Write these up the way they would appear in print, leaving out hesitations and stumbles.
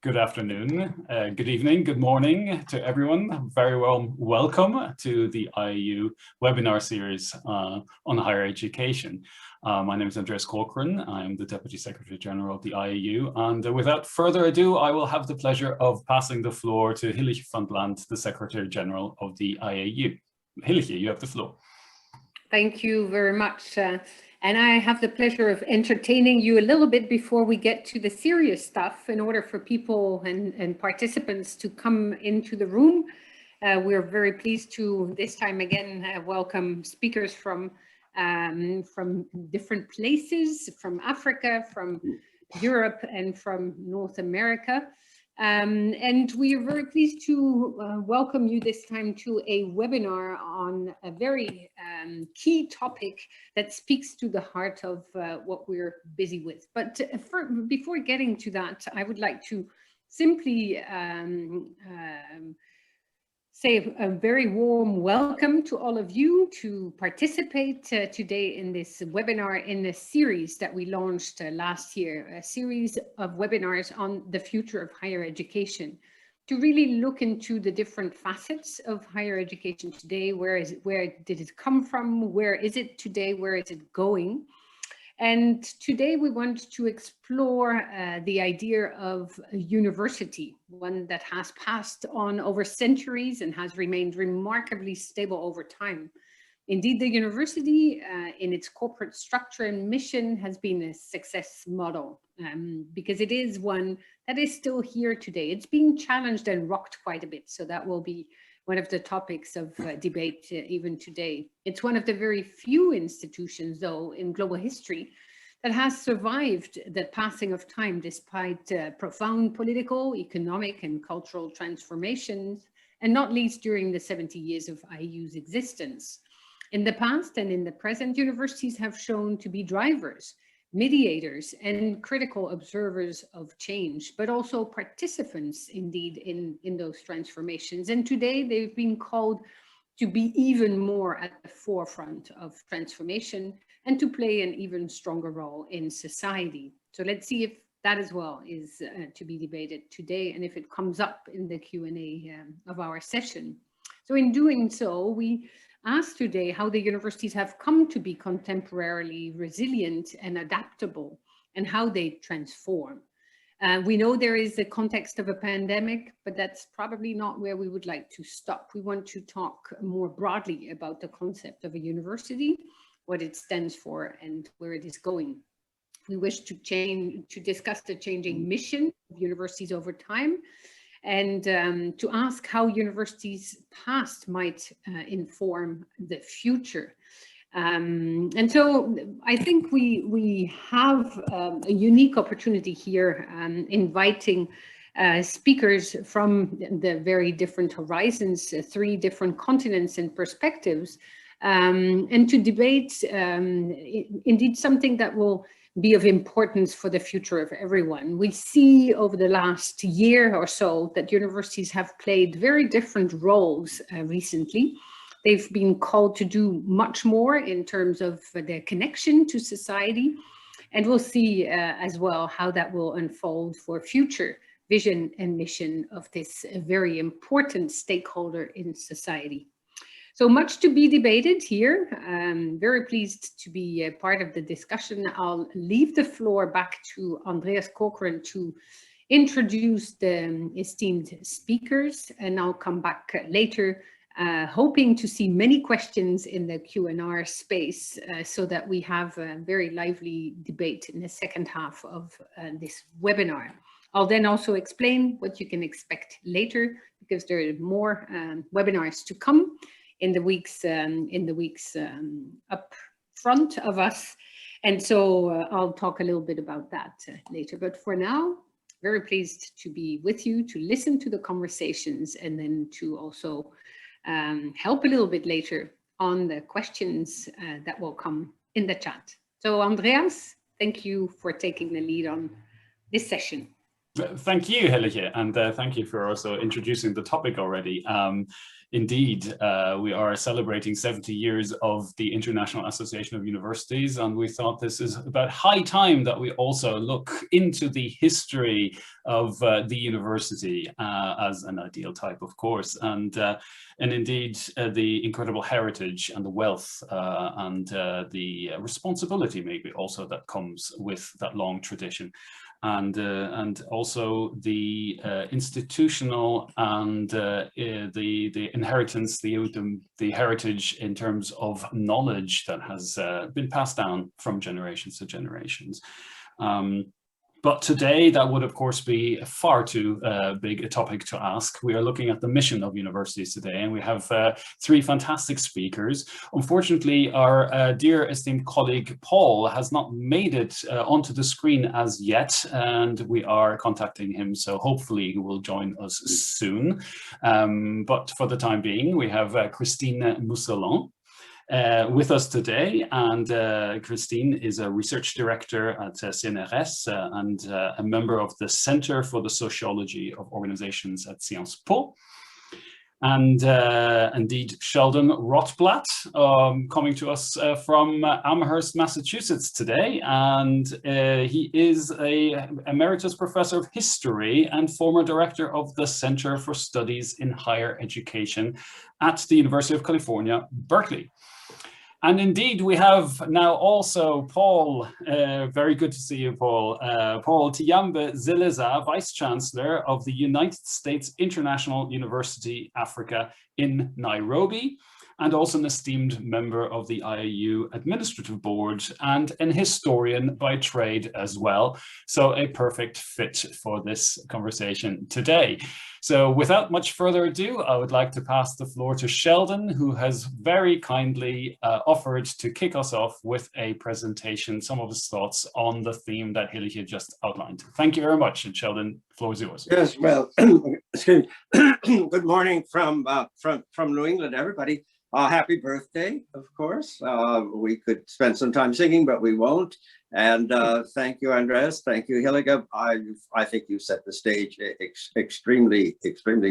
Good afternoon, good evening, good morning to everyone. Very well welcome to the IAU webinar series on higher education. My name is Andreas Corcoran. I'm the Deputy Secretary General of the IAU. And without further ado, I will have the pleasure of passing the floor to Hillich van Blant, the Secretary General of the IAU. Hillich, you have the floor. Thank you very much. And I have the pleasure of entertaining you a little bit before we get to the serious stuff in order for people and participants to come into the room. We're very pleased to this time again welcome speakers from different places, from Africa, from Europe and from North America. And we are very pleased to welcome you this time to a webinar on a very key topic that speaks to the heart of what we're busy with. But before getting to that, I would like to simply say a very warm welcome to all of you to participate today in this webinar in a series that we launched last year, a series of webinars on the future of higher education, to really look into the different facets of higher education today. Where did it come from? Where is it today? Where is it going? And today we want to explore the idea of a university, one that has passed on over centuries and has remained remarkably stable over time. Indeed, the university in its corporate structure and mission has been a success model because it is one that is still here today. It's being challenged and rocked quite a bit, so that will be one of the topics of debate even today. It's one of the very few institutions, though, in global history that has survived the passing of time despite profound political, economic, and cultural transformations, and not least during the 70 years of IAU's existence. In the past and in the present, universities have shown to be drivers, mediators, and critical observers of change, but also participants indeed in those transformations. And today they've been called to be even more at the forefront of transformation and to play an even stronger role in society. So let's see if that as well is to be debated today and if it comes up in the Q&A of our session. So in doing so, we ask today how the universities have come to be contemporarily resilient and adaptable and how they transform. We know there is a context of a pandemic, but that's probably not where we would like to stop. We want to talk more broadly about the concept of a university, what it stands for and where it is going. We wish to discuss the changing mission of universities over time, and to ask how universities' past might inform the future. And so I think we have a unique opportunity here, inviting speakers from the very different horizons, 3 different continents and perspectives, and to debate indeed something that will be of importance for the future of everyone. We see over the last year or so that universities have played very different roles recently. They've been called to do much more in terms of their connection to society. And we'll see as well how that will unfold for future vision and mission of this very important stakeholder in society. So much to be debated here. I'm very pleased to be a part of the discussion. I'll leave the floor back to Andreas Corcoran to introduce the esteemed speakers, and I'll come back later, hoping to see many questions in the Q&R space so that we have a very lively debate in the second half of this webinar. I'll then also explain what you can expect later, because there are more webinars to come in the weeks up front of us. And so I'll talk a little bit about that later. But for now, very pleased to be with you, to listen to the conversations, and then to also help a little bit later on the questions that will come in the chat. So Andreas, thank you for taking the lead on this session. Thank you, Helge, and thank you for also introducing the topic already. Indeed, we are celebrating 70 years of the International Association of Universities, and we thought this is about high time that we also look into the history of the university as an ideal type, of course, and indeed the incredible heritage and the wealth and the responsibility maybe also that comes with that long tradition. And also the institutional and the inheritance, the heritage in terms of knowledge that has been passed down from generations to generations. But today, that would, of course, be far too big a topic to ask. We are looking at the mission of universities today, and we have three fantastic speakers. Unfortunately, our dear esteemed colleague, Paul, has not made it onto the screen as yet, and we are contacting him, so hopefully he will join us soon. But for the time being, we have Christine Mousselan with us today, and Christine is a research director at CNRS and a member of the Center for the Sociology of Organizations at Sciences Po. And indeed, Sheldon Rotblat, coming to us from Amherst, Massachusetts today. And he is an emeritus professor of history and former director of the Center for Studies in Higher Education at the University of California, Berkeley. And indeed, we have now also Paul, very good to see you, Paul. Paul Tiyambe Zileza, Vice Chancellor of the United States International University, Africa in Nairobi, and also an esteemed member of the IAU Administrative Board and an historian by trade as well. So a perfect fit for this conversation today. So without much further ado, I would like to pass the floor to Sheldon, who has very kindly offered to kick us off with a presentation, some of his thoughts on the theme that Hilje just outlined. Thank you very much, and Sheldon, the floor is yours. Yes, well, excuse me. Good morning from New England, everybody. Happy birthday, of course. We could spend some time singing, but we won't. And thank you, Andres. Thank you, Hilge. I think you set the stage extremely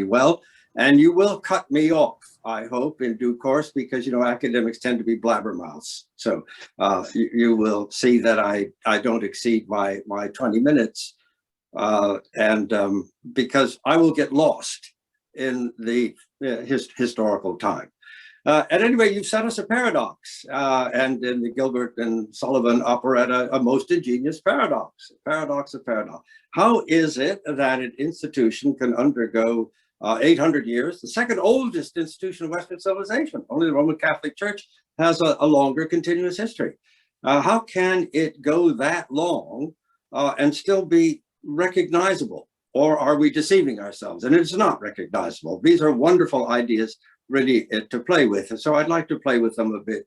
well. And you will cut me off, I hope, in due course, because, you know, academics tend to be blabbermouths. So you will see that I don't exceed my 20 minutes. Because I will get lost in the historical time. At any rate, you've set us a paradox, and in the Gilbert and Sullivan operetta, a most ingenious paradox, paradox of paradox. How is it that an institution can undergo 800 years, the second oldest institution of Western civilization? Only the Roman Catholic Church has a longer continuous history. How can it go that long and still be recognizable? Or are we deceiving ourselves? And it's not recognizable. These are wonderful ideas really to play with. And so I'd like to play with them a bit,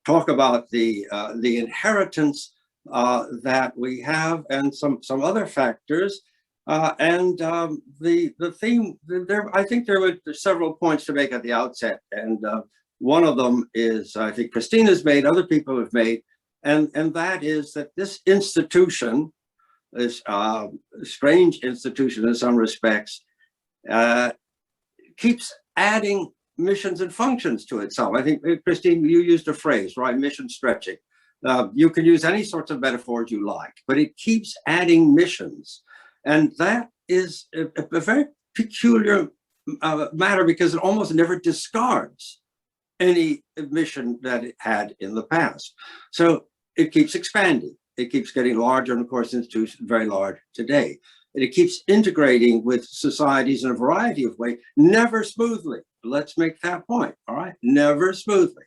talk about the inheritance that we have and some other factors. The theme, I think there were several points to make at the outset. And one of them is, I think Christina's made, other people have made, and that is that this institution, this strange institution in some respects, keeps adding missions and functions to itself. I think, Christine, you used a phrase, right? Mission stretching. You can use any sorts of metaphors you like, but it keeps adding missions. And that is a very peculiar matter because it almost never discards any mission that it had in the past. So it keeps expanding. It keeps getting larger, and of course, institutions very large today. And it keeps integrating with societies in a variety of ways, never smoothly. Let's make that point, all right? Never smoothly.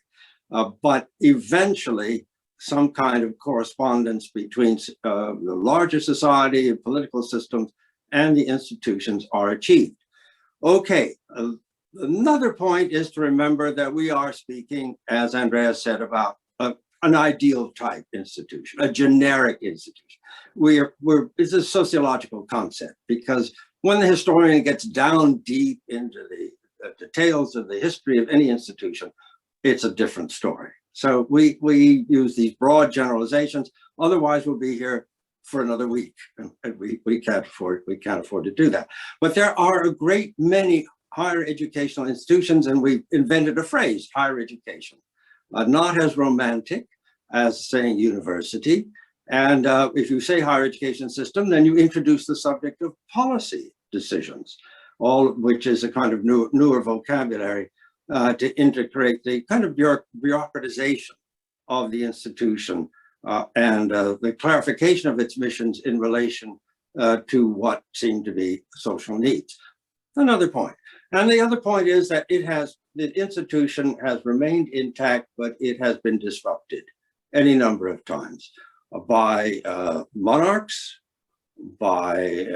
But eventually, some kind of correspondence between the larger society and political systems and the institutions are achieved. Okay, another point is to remember that we are speaking, as Andreas said, about an ideal type institution, a generic institution. It's a sociological concept, because when the historian gets down deep into the details of the history of any institution, it's a different story. So we use these broad generalizations. Otherwise, we'll be here for another week, and we can't afford to do that. But there are a great many higher educational institutions, and we've invented a phrase, higher education, not as romantic as saying university. And if you say higher education system, then you introduce the subject of policy decisions, all which is a kind of newer vocabulary to integrate the kind of bureaucratization of the institution and the clarification of its missions in relation to what seem to be social needs. Another point. And the other point is that the institution has remained intact, but it has been disrupted any number of times by monarchs, by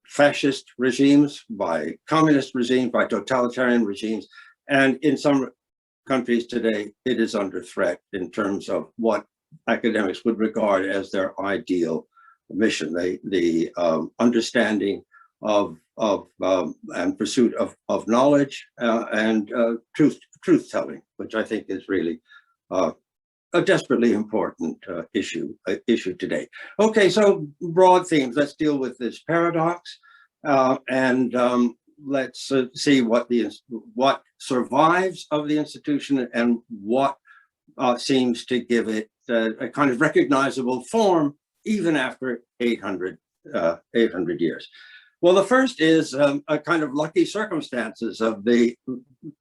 fascist regimes, by communist regimes, by totalitarian regimes. And in some countries today, it is under threat in terms of what academics would regard as their ideal mission, the understanding of and pursuit of knowledge and truth-telling, which I think is really a desperately important issue today. Okay, so broad themes. Let's deal with this paradox, and let's see what survives of the institution and what seems to give it a kind of recognizable form even after 800 years. Well, the first is a kind of lucky circumstances of the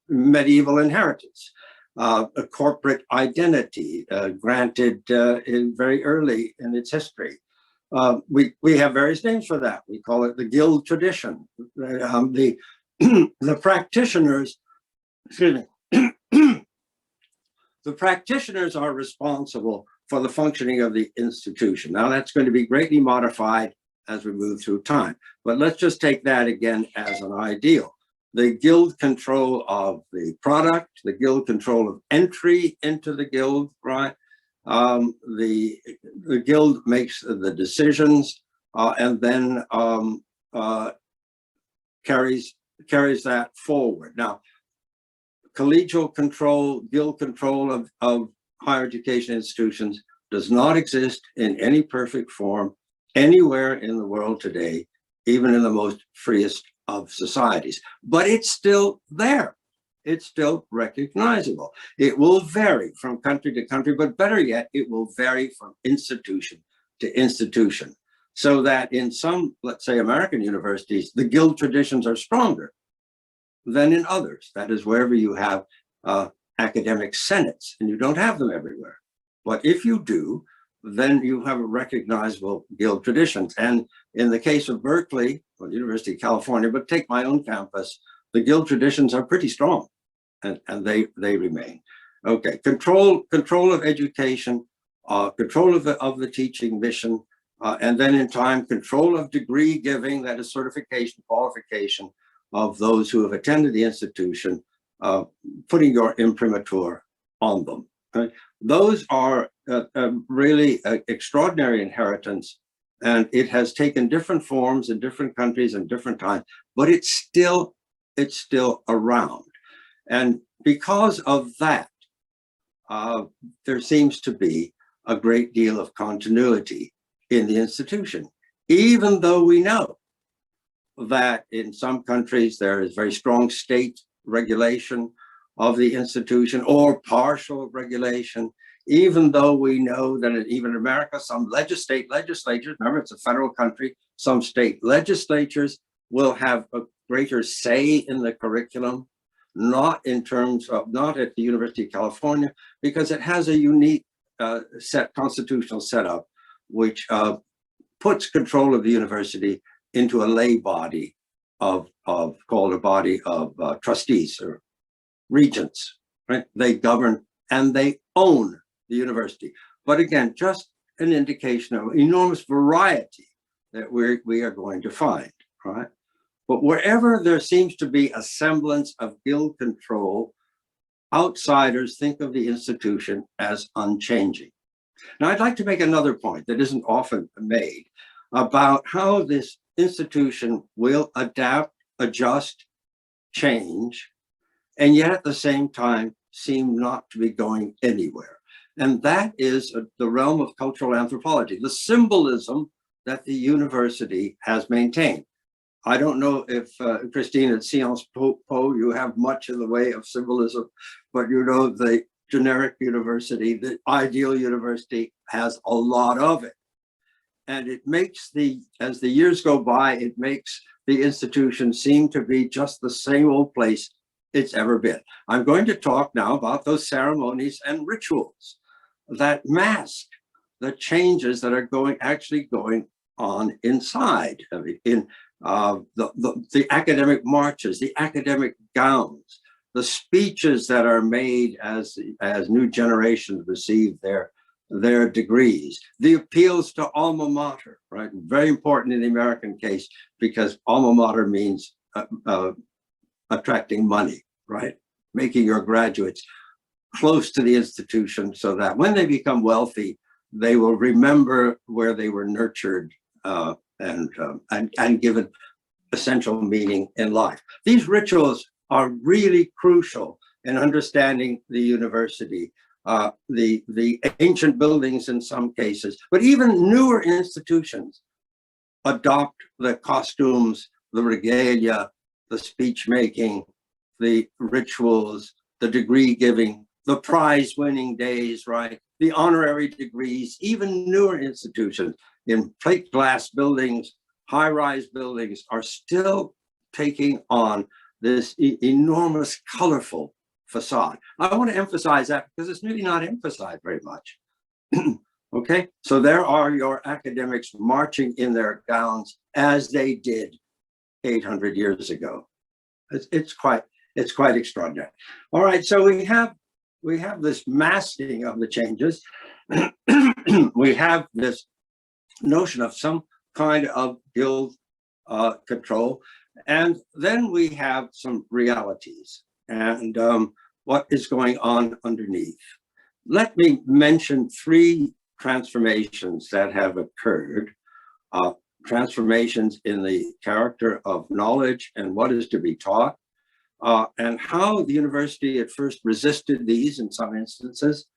medieval inheritance. A corporate identity granted very early in its history. We have various names for that. We call it the guild tradition. The practitioners, excuse me, the practitioners are responsible for the functioning of the institution. Now that's going to be greatly modified as we move through time, but let's just take that again as an ideal. The guild control of the product, the guild control of entry into the guild, right? The guild makes the decisions and then carries that forward. Now, collegial control, guild control of higher education institutions does not exist in any perfect form anywhere in the world today, even in the most freest of societies, but it's still there. It's still recognizable. It will vary from country to country, but better yet, it will vary from institution to institution, so that in some, let's say, American universities, the guild traditions are stronger than in others. That is, wherever you have academic senates, and you don't have them everywhere. But if you do, then you have a recognizable guild traditions. And in the case of Berkeley, or the University of California, but take my own campus, the guild traditions are pretty strong, and they remain. Okay, control of education, control of the teaching mission, and then in time, control of degree giving, that is certification, qualification of those who have attended the institution, putting your imprimatur on them. Right? Those are really extraordinary inheritance, and it has taken different forms in different countries and different times, but it's still around. And because of that, there seems to be a great deal of continuity in the institution, even though we know that in some countries there is very strong state regulation of the institution or partial regulation, even though we know that even in America, some state legislatures, remember it's a federal country, some state legislatures will have a greater say in the curriculum, not at the University of California, because it has a unique constitutional setup, which puts control of the university into a lay body called a body of trustees or regents, right? They govern and they own the university. But again, just an indication of enormous variety that we are going to find, right? But wherever there seems to be a semblance of guild control, outsiders think of the institution as unchanging. Now, I'd like to make another point that isn't often made about how this institution will adapt, adjust, change, and yet at the same time seem not to be going anywhere. And that is the realm of cultural anthropology, the symbolism that the university has maintained. I don't know if, Christine, at Sciences Po, you have much in the way of symbolism, but you know the generic university, the ideal university has a lot of it. And it makes as the years go by, it makes the institution seem to be just the same old place it's ever been. I'm going to talk now about those ceremonies and rituals that mask the changes that are actually going on inside. I mean, in the academic marches, the academic gowns, the speeches that are made as new generations receive their degrees, the appeals to alma mater, right? Very important in the American case because alma mater means attracting money, right? Making your graduates close to the institution so that when they become wealthy, they will remember where they were nurtured and given essential meaning in life. These rituals are really crucial in understanding the university, the ancient buildings in some cases, but even newer institutions adopt the costumes, the regalia, the speech making, the rituals, the degree giving, the prize winning days, right? The honorary degrees, even newer institutions in plate glass buildings, high-rise buildings are still taking on this enormous, colorful facade. I want to emphasize that because it's really not emphasized very much. Okay, so there are your academics marching in their gowns as they did 800 years ago. It's quite extraordinary. All right, so we have this masking of the changes. We have this notion of some kind of guild control, and then we have some realities and what is going on underneath. Let me mention three transformations that have occurred, transformations in the character of knowledge and what is to be taught, and how the university at first resisted these in some instances,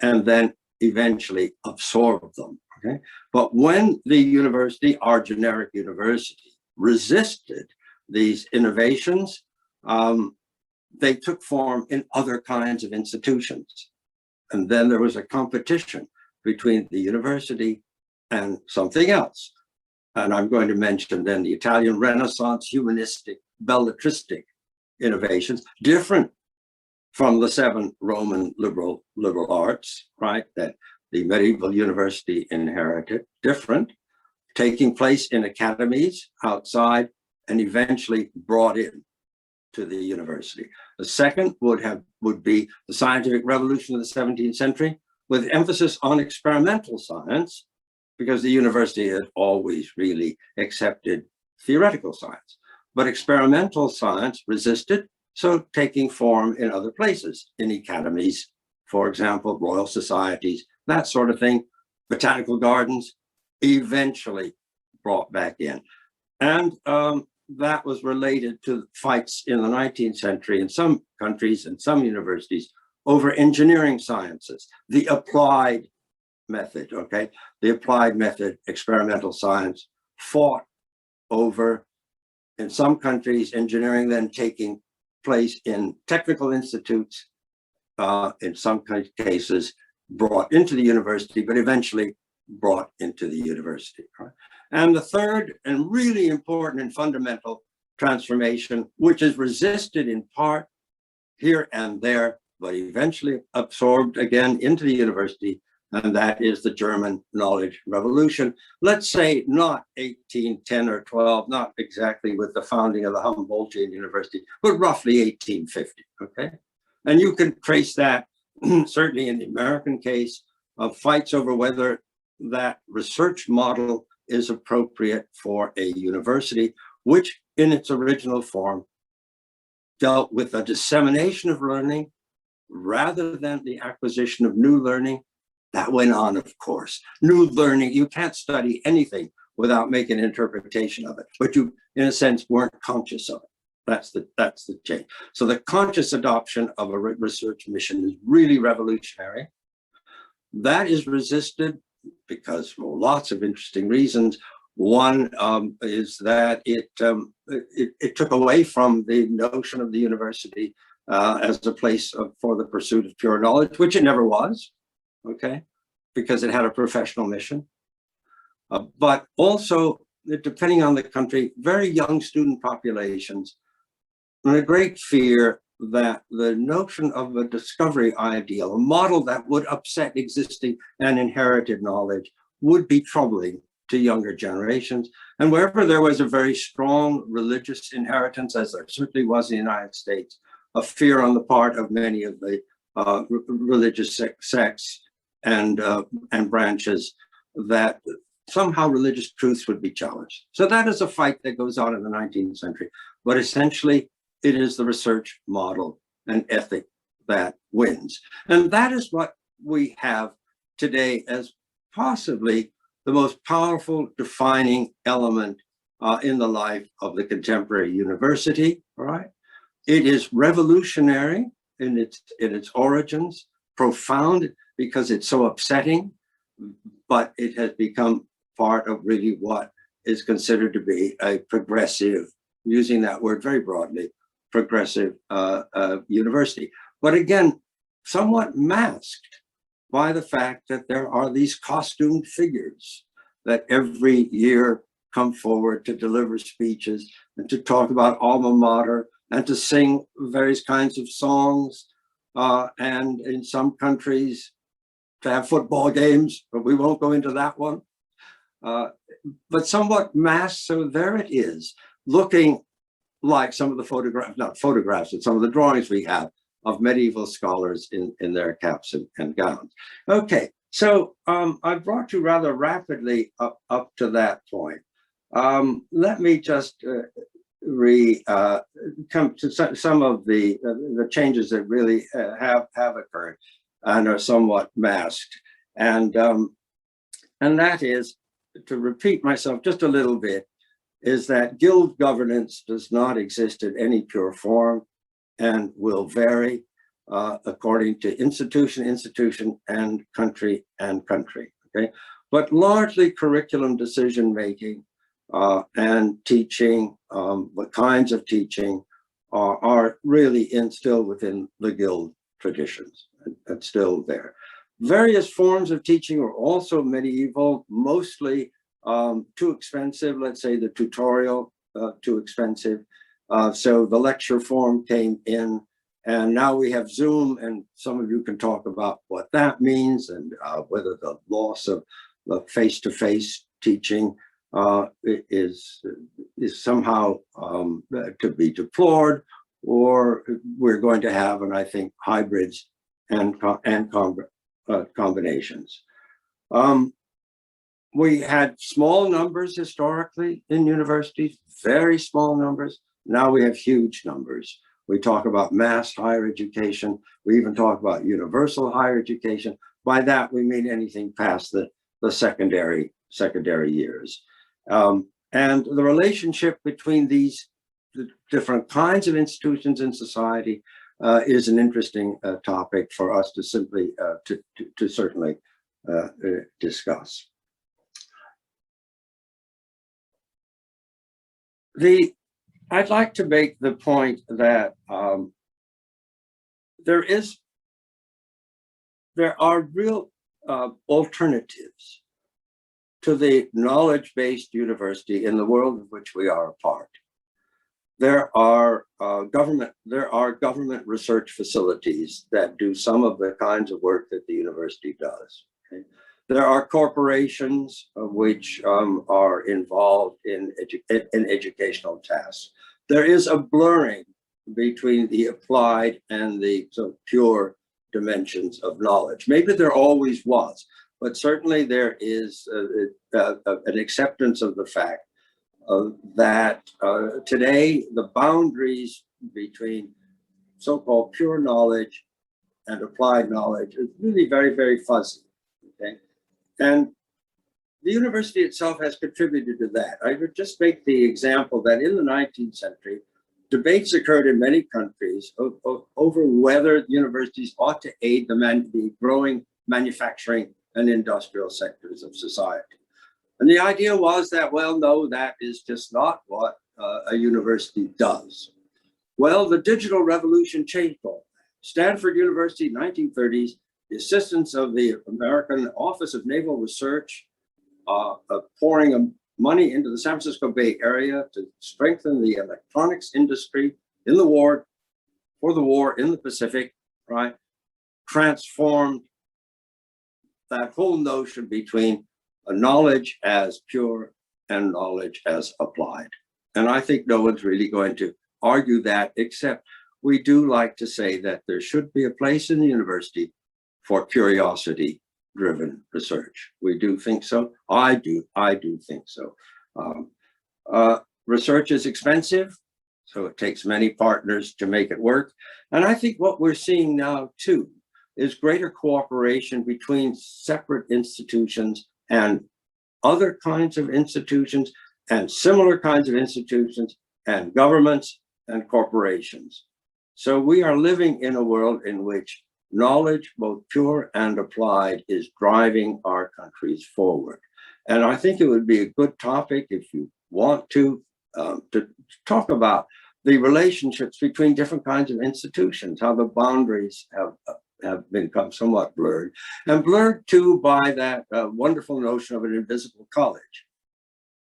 and then eventually absorbed them. Okay? But when the university, our generic university, resisted these innovations, they took form in other kinds of institutions. And then there was a competition between the university and something else. And I'm going to mention then the Italian Renaissance humanistic, belletristic innovations, different from the 7 Roman liberal arts, right, that the medieval university inherited, different, taking place in academies outside and eventually brought in to the university. The second would be the scientific revolution of the 17th century with emphasis on experimental science, because the university had always really accepted theoretical science. But experimental science resisted, so taking form in other places, in academies, for example, royal societies, that sort of thing, botanical gardens, eventually brought back in. And that was related to fights in the 19th century in some countries and some universities over engineering sciences, the applied method, okay? The applied method, experimental science, fought over, in some countries, engineering then taking place in technical institutes, in some cases brought into the university, but eventually brought into the university. Right? And the third and really important and fundamental transformation, which is resisted in part here and there, but eventually absorbed again into the university, and that is the German knowledge revolution. Let's say not 1810 or 12, not exactly with the founding of the Humboldtian University, but roughly 1850, okay? And you can trace that certainly in the American case of fights over whether that research model is appropriate for a university, which in its original form dealt with a dissemination of learning rather than the acquisition of new learning. That went on, of course. New learning, you can't study anything without making an interpretation of it, but you, in a sense, weren't conscious of it. That's the change. So the conscious adoption of a research mission is really revolutionary. That is resisted because for lots of interesting reasons. One is that it took away from the notion of the university as a place for the pursuit of pure knowledge, which it never was, okay, because it had a professional mission. But also, depending on the country, very young student populations, and a great fear that the notion of a discovery ideal, a model that would upset existing and inherited knowledge, would be troubling to younger generations. And wherever there was a very strong religious inheritance, as there certainly was in the United States, a fear on the part of many of the religious sects and branches that somehow religious truths would be challenged. So that is a fight that goes on in the 19th century. But essentially, it is the research model and ethic that wins. And that is what we have today as possibly the most powerful defining element in the life of the contemporary university, right? It is revolutionary in its origins, profound because it's so upsetting, but it has become part of really what is considered to be a progressive, using that word very broadly, progressive university. But again, somewhat masked by the fact that there are these costumed figures that every year come forward to deliver speeches and to talk about alma mater and to sing various kinds of songs, and in some countries to have football games, but we won't go into that one. But somewhat masked, so there it is, looking like some of the photographs, not photographs, but some of the drawings we have of medieval scholars in their caps and gowns. Okay, so I brought you rather rapidly up to that point. Let me just come to some of the changes that really have occurred and are somewhat masked. And that is, to repeat myself just a little bit, is that guild governance does not exist in any pure form and will vary according to institution, and country, okay? But largely curriculum decision-making and teaching, what kinds of teaching are really instilled within the guild traditions and still there. Various forms of teaching are also medieval, mostly too expensive. Let's say the tutorial, too expensive. So the lecture form came in, and now we have Zoom, and some of you can talk about what that means and whether the loss of the face-to-face teaching is somehow to be deplored, or we're going to have, and I think, hybrids and combinations. We had small numbers historically in universities, very small numbers. Now we have huge numbers. We talk about mass higher education. We even talk about universal higher education. By that, we mean anything past the secondary years. And the relationship between these different kinds of institutions in society is an interesting topic for us to simply, to certainly discuss. I'd like to make the point that there are real alternatives to the knowledge-based university in the world of which we are a part. There are government research facilities that do some of the kinds of work that the university does. Okay? There are corporations which are involved in educational tasks. There is a blurring between the applied and the sort of pure dimensions of knowledge. Maybe there always was, but certainly there is an acceptance of the fact that today the boundaries between so-called pure knowledge and applied knowledge is really very, very fuzzy. Okay? And the university itself has contributed to that. I would just make the example that in the 19th century, debates occurred in many countries over whether universities ought to aid the growing manufacturing and industrial sectors of society. And the idea was that, well, no, that is just not what a university does. Well, the digital revolution changed all that. Stanford University, 1930s, the assistance of the American Office of Naval Research, pouring money into the San Francisco Bay Area to strengthen the electronics industry in the war, for the war in the Pacific, right? Transformed that whole notion between knowledge as pure and knowledge as applied. And I think no one's really going to argue that, except we do like to say that there should be a place in the university for curiosity-driven research. We do think so. I do think so. Research is expensive, so it takes many partners to make it work. And I think what we're seeing now too is greater cooperation between separate institutions and other kinds of institutions and similar kinds of institutions and governments and corporations. So we are living in a world in which knowledge, both pure and applied, is driving our countries forward. And I think it would be a good topic, if you want to talk about the relationships between different kinds of institutions, how the boundaries have become somewhat blurred, and blurred too by that wonderful notion of an invisible college,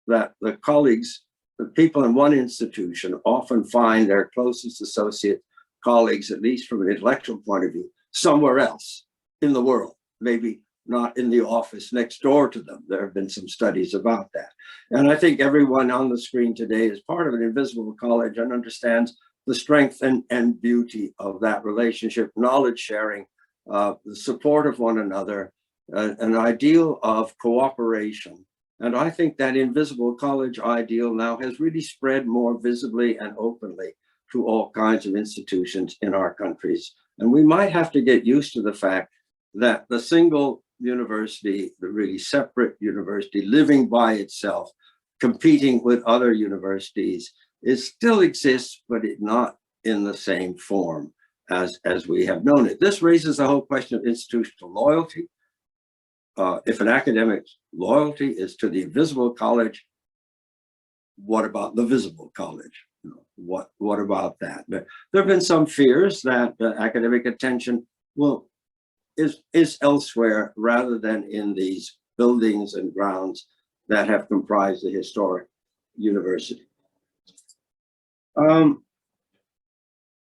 that the colleagues, the people in one institution often find their closest associate colleagues, at least from an intellectual point of view, somewhere else in the world, maybe not in the office next door to them. There have been some studies about that. And I think everyone on the screen today is part of an invisible college and understands the strength and beauty of that relationship, knowledge sharing, the support of one another, an ideal of cooperation. And I think that invisible college ideal now has really spread more visibly and openly to all kinds of institutions in our countries. And we might have to get used to the fact that the single university, the really separate university, living by itself, competing with other universities, it still exists, but it not in the same form as we have known it. This raises the whole question of institutional loyalty. If an academic's loyalty is to the invisible college, what about the visible college? What about that? There have been some fears that academic attention is elsewhere rather than in these buildings and grounds that have comprised the historic university.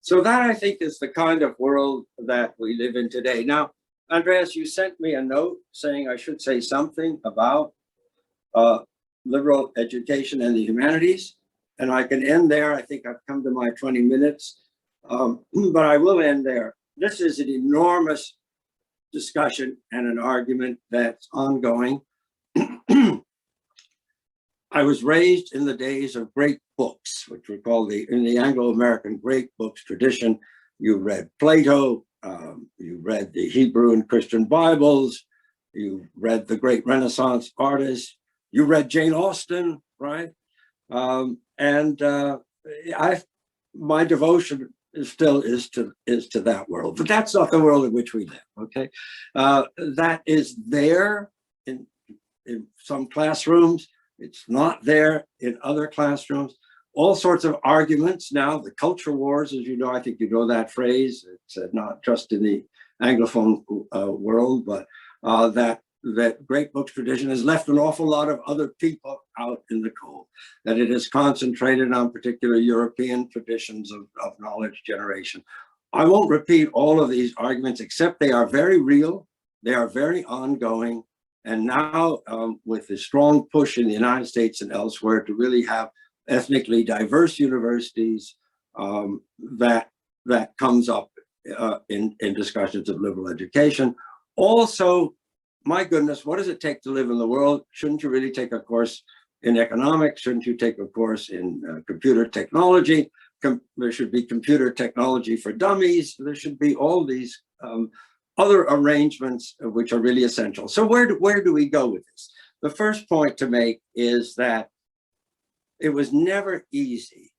So that, I think, is the kind of world that we live in today. Now, Andreas, you sent me a note saying I should say something about liberal education and the humanities, and I can end there. I think I've come to my 20 minutes, but I will end there. This is an enormous discussion and an argument that's ongoing. I was raised in the days of great books, which we call in the Anglo-American great books tradition. You read Plato, you read the Hebrew and Christian Bibles, you read the great Renaissance artists, you read Jane Austen, right? My devotion still is to that world, but that's not the world in which we live. Okay, that is there in some classrooms. It's not there in other classrooms. All sorts of arguments now. The culture wars, as you know, I think you know that phrase. It's not just in the Anglophone world, but that great books tradition has left an awful lot of other people out in the cold, that it is concentrated on particular European traditions of knowledge generation. I won't repeat all of these arguments, except they are very real, they are very ongoing, and now with the strong push in the United States and elsewhere to really have ethnically diverse universities, that comes up in discussions of liberal education. Also, my goodness, what does it take to live in the world? Shouldn't you really take a course in economics? Shouldn't you take a course in computer technology? There should be computer technology for dummies. There should be all these other arrangements which are really essential. So where do we go with this? The first point to make is that it was never easy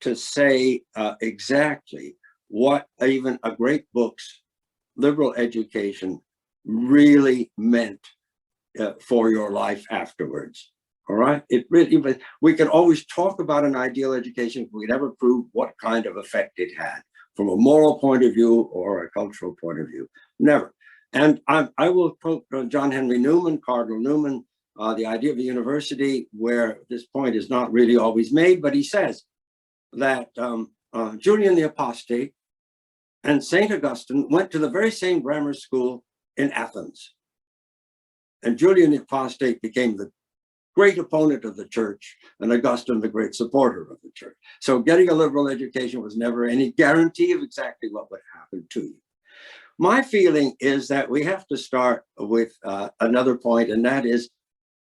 to say exactly what even a great book's liberal education really meant for your life afterwards. All right, it really, we can always talk about an ideal education, but we never prove what kind of effect it had from a moral point of view or a cultural point of view. Never. And I will quote John Henry Newman, Cardinal Newman, the idea of a university, where this point is not really always made, but he says that Julian the Apostate and St. Augustine went to the very same grammar school in Athens. And Julian the Apostate became the great opponent of the church, and Augustine the great supporter of the church. So getting a liberal education was never any guarantee of exactly what would happen to you. My feeling is that we have to start with another point, and that is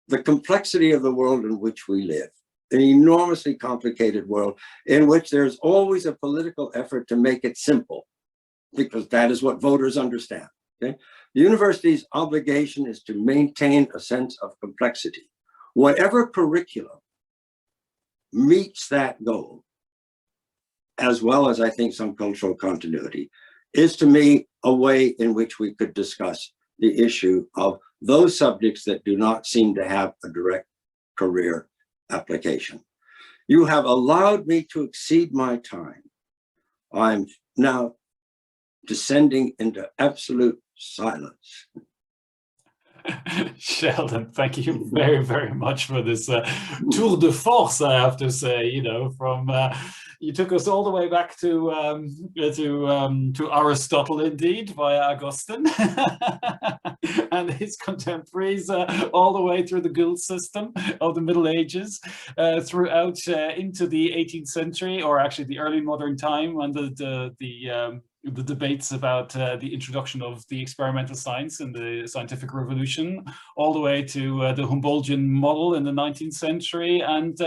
the complexity of the world in which we live. An enormously complicated world in which there's always a political effort to make it simple, because that is what voters understand. Okay? The university's obligation is to maintain a sense of complexity. Whatever curriculum meets that goal, as well as I think some cultural continuity, is to me a way in which we could discuss the issue of those subjects that do not seem to have a direct career application. You have allowed me to exceed my time. I'm now descending into absolute silence. Sheldon, thank you very, very much for this tour de force, I have to say. You know, from you took us all the way back to Aristotle, indeed, via Augustine, and his contemporaries, all the way through the guild system of the Middle Ages, throughout into the 18th century, or actually the early modern time, and the debates about the introduction of the experimental science and the scientific revolution, all the way to the Humboldtian model in the 19th century, and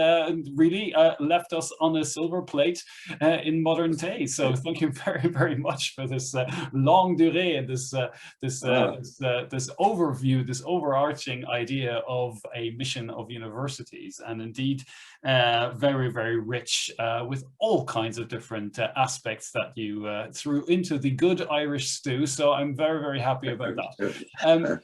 really left us on a silver plate in modern day. So thank you very, very much for this longue durée and this overview, this overarching idea of a mission of universities, and indeed very, very rich with all kinds of different aspects that you threw into the good Irish stew. So I'm very, very happy about that.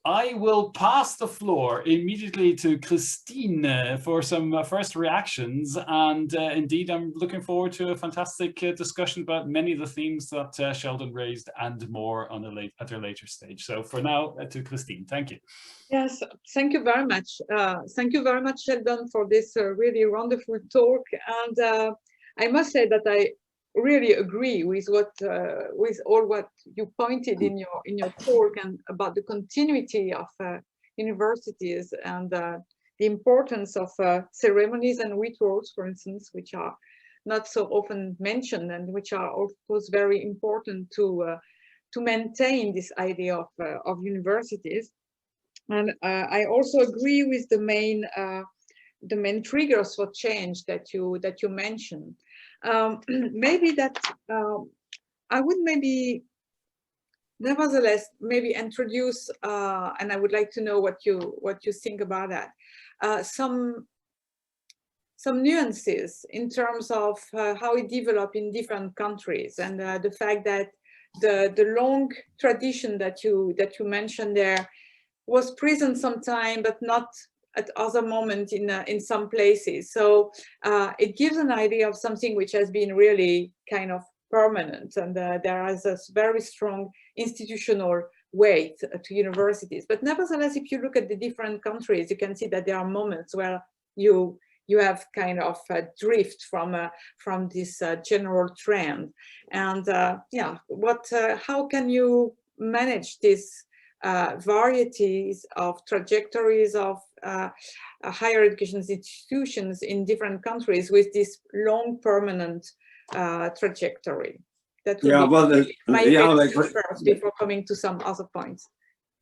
I will pass the floor immediately to Christine for some first reactions, and indeed I'm looking forward to a fantastic discussion about many of the themes that Sheldon raised and more on at a later stage. So for now, to Christine, thank you. Yes, thank you very much. Thank you very much, Sheldon, for this really wonderful talk. And I must say that I really agree with all what you pointed in your talk, and about the continuity of universities, and the importance of ceremonies and rituals, for instance, which are not so often mentioned, and which are of course very important to maintain this idea of universities. And I also agree with the main triggers for change that you mentioned. Maybe that I would nevertheless introduce, and I would like to know what you think about that. Some nuances in terms of how it developed in different countries, and the fact that the long tradition that you mentioned there was present sometime, but not at other moments in some places. So it gives an idea of something which has been really kind of permanent, and there is a very strong institutional weight to universities. But nevertheless, if you look at the different countries, you can see that there are moments where you have kind of a drift from this general trend. And yeah, how can you manage this varieties of trajectories of higher education institutions in different countries with this long permanent trajectory? That would be my first before coming to some other points.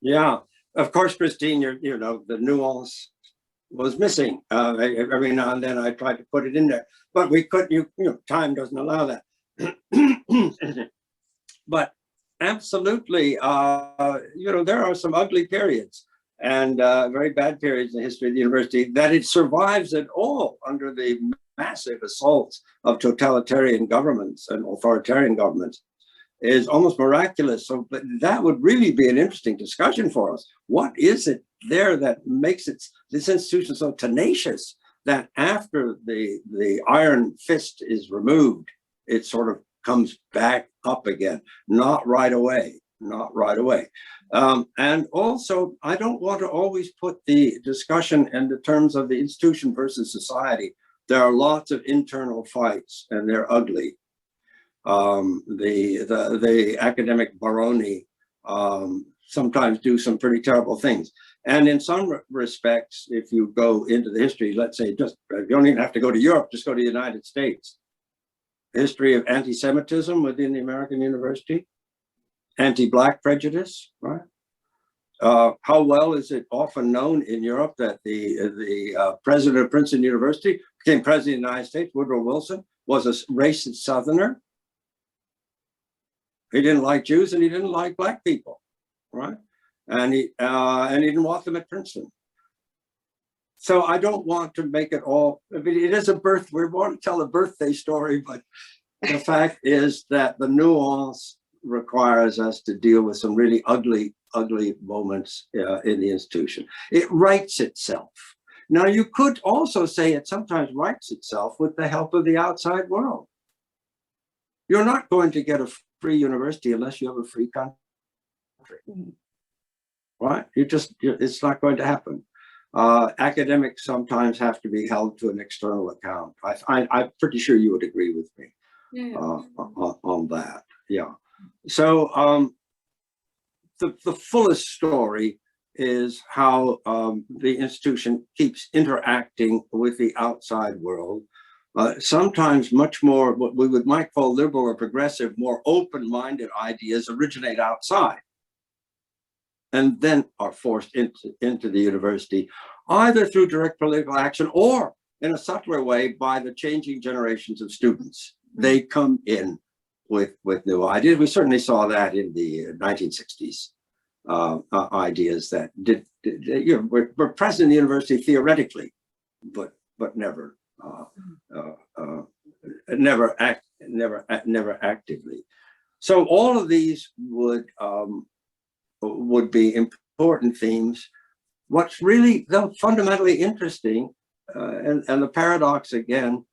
Yeah, of course, Christine, you know, the nuance was missing. Every now and then I tried to put it in there, but we couldn't, you know, time doesn't allow that. But absolutely, you know, there are some ugly periods and very bad periods in the history of the university that it survives at all under the massive assaults of totalitarian governments and authoritarian governments is almost miraculous. So, but that would really be an interesting discussion for us. What is it there that makes this institution so tenacious that after the iron fist is removed, it sort of comes back up again? Not right away, not right away. And also, I don't want to always put the discussion in the terms of the institution versus society. There are lots of internal fights, and they're ugly. The academic baroni sometimes do some pretty terrible things. And in some respects, if you go into the history, let's say, just you don't even have to go to Europe, just go to the United States. The history of anti-Semitism within the American university, anti-Black prejudice, right? How well is it often known in Europe that the president of Princeton University became president of the United States, Woodrow Wilson, was a racist Southerner. He didn't like Jews and he didn't like Black people, right? And he didn't want them at Princeton. So I don't want to make it all, I mean, it is we want to tell a birthday story, but the fact is that the nuance requires us to deal with some really ugly moments in the institution. It writes itself. Now, you could also say it sometimes writes itself with the help of the outside world. You're not going to get a free university unless you have a free country, right? It's not going to happen. Academics sometimes have to be held to an external account. I'm pretty sure you would agree with me on that. Yeah. So the fullest story is how the institution keeps interacting with the outside world. Sometimes much more what we might call liberal or progressive, more open-minded ideas originate outside and then are forced into the university, either through direct political action or in a subtler way by the changing generations of students. They come in with new ideas. We certainly saw that in the 1960s. Ideas that were present in the university theoretically, but never actively. So all of these would be important themes. What's really fundamentally interesting, and the paradox again,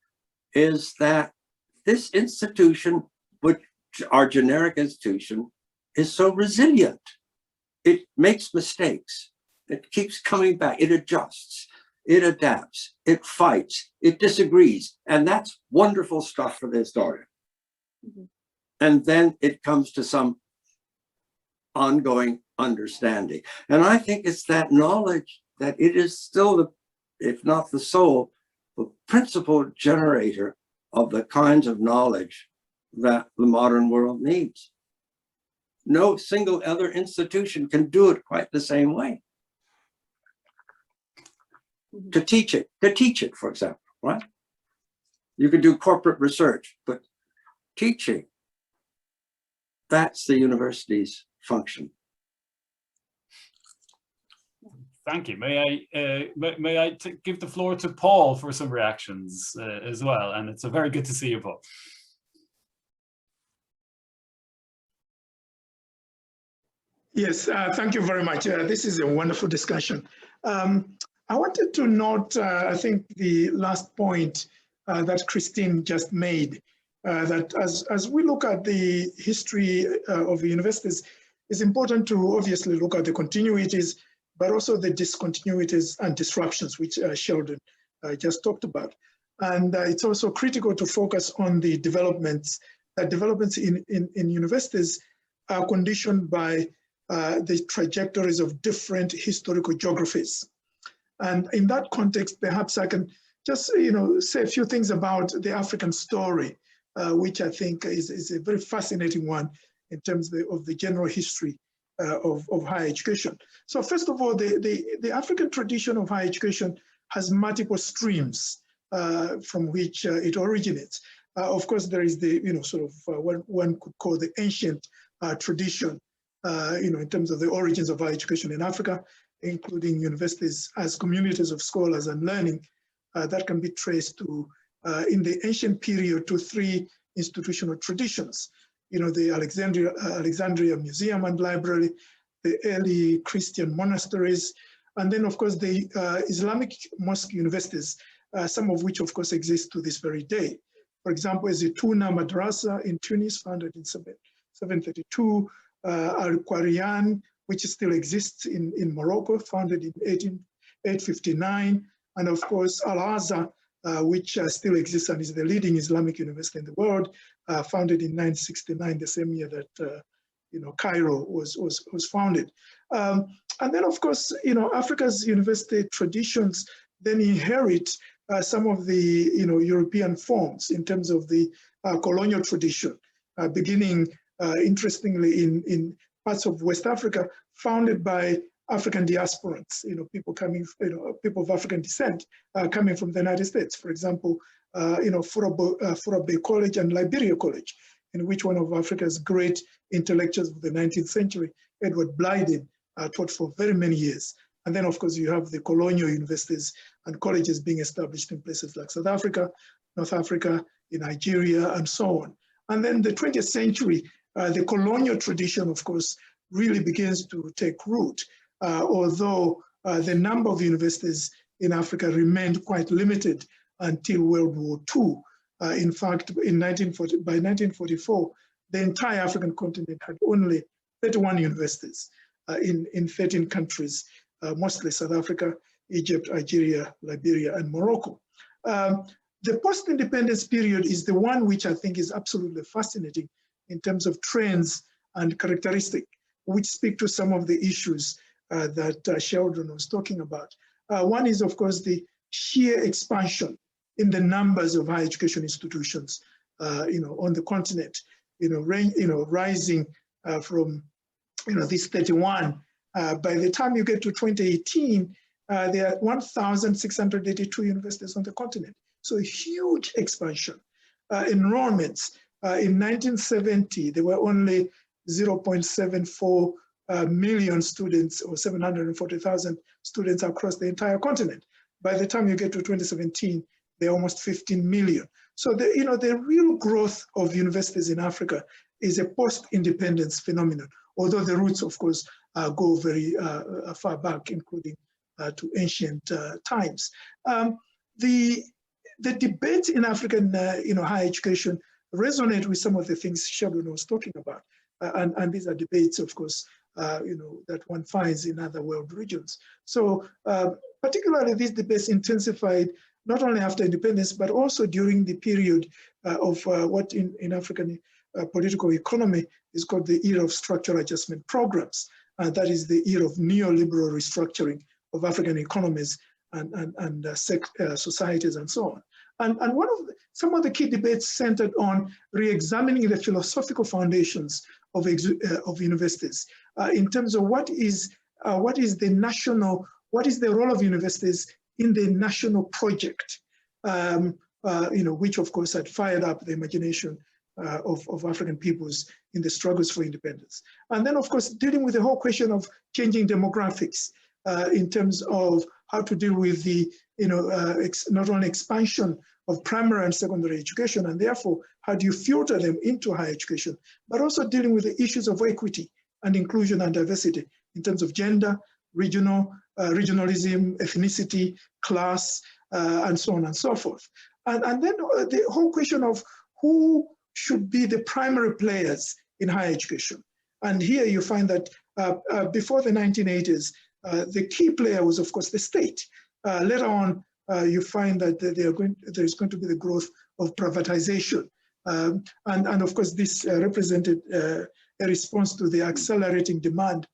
is that this institution, which our generic institution, is so resilient. It makes mistakes. It keeps coming back. It adjusts. It adapts. It fights. It disagrees. And that's wonderful stuff for the historian. Mm-hmm. And then it comes to some ongoing understanding. And I think it's that knowledge that it is still, if not the sole, the principal generator of the kinds of knowledge that the modern world needs. No single other institution can do it quite the same way. To teach it, for example, right? You can do corporate research, but teaching, that's the university's function. Thank you. May I give the floor to Paul for some reactions as well? And it's very good to see you, Paul. Yes, thank you very much. This is a wonderful discussion. I wanted to note, I think, the last point that Christine just made, that as we look at the history of the universities, it's important to obviously look at the continuities, but also the discontinuities and disruptions, which Sheldon just talked about. And it's also critical to focus on the developments, that developments in universities are conditioned by the trajectories of different historical geographies. And in that context, perhaps I can just say a few things about the African story, which I think is a very fascinating one in terms of the general history of higher education. So first of all, the African tradition of higher education has multiple streams from which it originates. Of course, there is the what one could call the ancient tradition, in terms of the origins of higher education in Africa, including universities as communities of scholars and learning, that can be traced to, in the ancient period, to three institutional traditions. the Alexandria Museum and Library, the early Christian monasteries, and then, of course, the Islamic mosque universities, some of which, of course, exist to this very day. For example, is the Tuna Madrasa in Tunis, founded in 732, Al-Qarian, which still exists in Morocco, founded in 859, and of course, Al-Azhar, which still exists and is the leading Islamic university in the world, founded in 969, the same year that Cairo was founded. And then, of course, Africa's university traditions then inherit some of the European forms in terms of the colonial tradition, beginning interestingly in parts of West Africa, founded by African diasporans, people coming, people of African descent coming from the United States. For example, Fura Bay College and Liberia College, in which one of Africa's great intellectuals of the 19th century, Edward Blyden, taught for very many years. And then, of course, you have the colonial universities and colleges being established in places like South Africa, North Africa, in Nigeria, and so on. And then the 20th century, the colonial tradition, of course, really begins to take root, although the number of universities in Africa remained quite limited until World War II. In fact, by 1944, the entire African continent had only 31 universities in 13 countries, mostly South Africa, Egypt, Algeria, Liberia, and Morocco. The post-independence period is the one which I think is absolutely fascinating in terms of trends and characteristics, which speak to some of the issues that Sheldon was talking about. One is, of course, the sheer expansion in the numbers of higher education institutions, on the continent, rising from, this 31. By the time you get to 2018, there are 1,682 universities on the continent. So a huge expansion. Enrollments, in 1970, there were only 0.74 million students, or 740,000 students across the entire continent. By the time you get to 2017, they're almost 15 million. So the real growth of universities in Africa is a post-independence phenomenon, although the roots, of course, go very far back, including to ancient times. The debates in African higher education resonate with some of the things Sheldon was talking about. And these are debates, of course, that one finds in other world regions. So particularly these debates intensified not only after independence, but also during the period of what in African political economy is called the era of structural adjustment programs. That is the era of neoliberal restructuring of African economies and societies and so on. And some of the key debates centered on re-examining the philosophical foundations of universities in terms of what is the role of universities in the national project, which of course had fired up the imagination of African peoples in the struggles for independence. And then, of course, dealing with the whole question of changing demographics in terms of how to deal with the, not only expansion of primary and secondary education, and therefore, how do you filter them into higher education, but also dealing with the issues of equity and inclusion and diversity in terms of gender, regionalism, ethnicity, class, and so on and so forth. And then the whole question of who should be the primary players in higher education. And here you find that before the 1980s, the key player was, of course, the state. Later on, you find that there is going to be the growth of privatization. And of course, this represented a response to the accelerating demand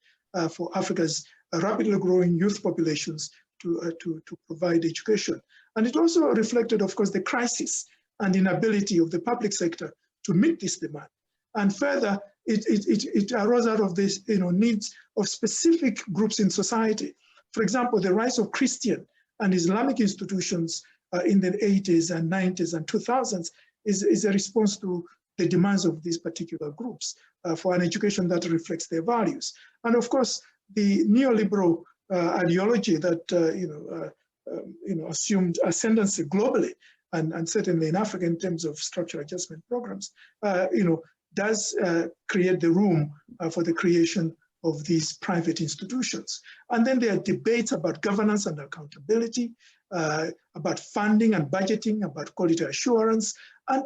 for Africa's rapidly growing youth populations to provide education. And it also reflected, of course, the crisis and inability of the public sector to meet this demand. And further, it arose out of this needs of specific groups in society. For example, the rise of Christian and Islamic institutions in the 80s and 90s and 2000s is a response to the demands of these particular groups for an education that reflects their values. And of course, the neoliberal ideology that assumed ascendancy globally, and certainly in Africa in terms of structural adjustment programs, does create the room for the creation of these private institutions. And then there are debates about governance and accountability, about funding and budgeting, about quality assurance, and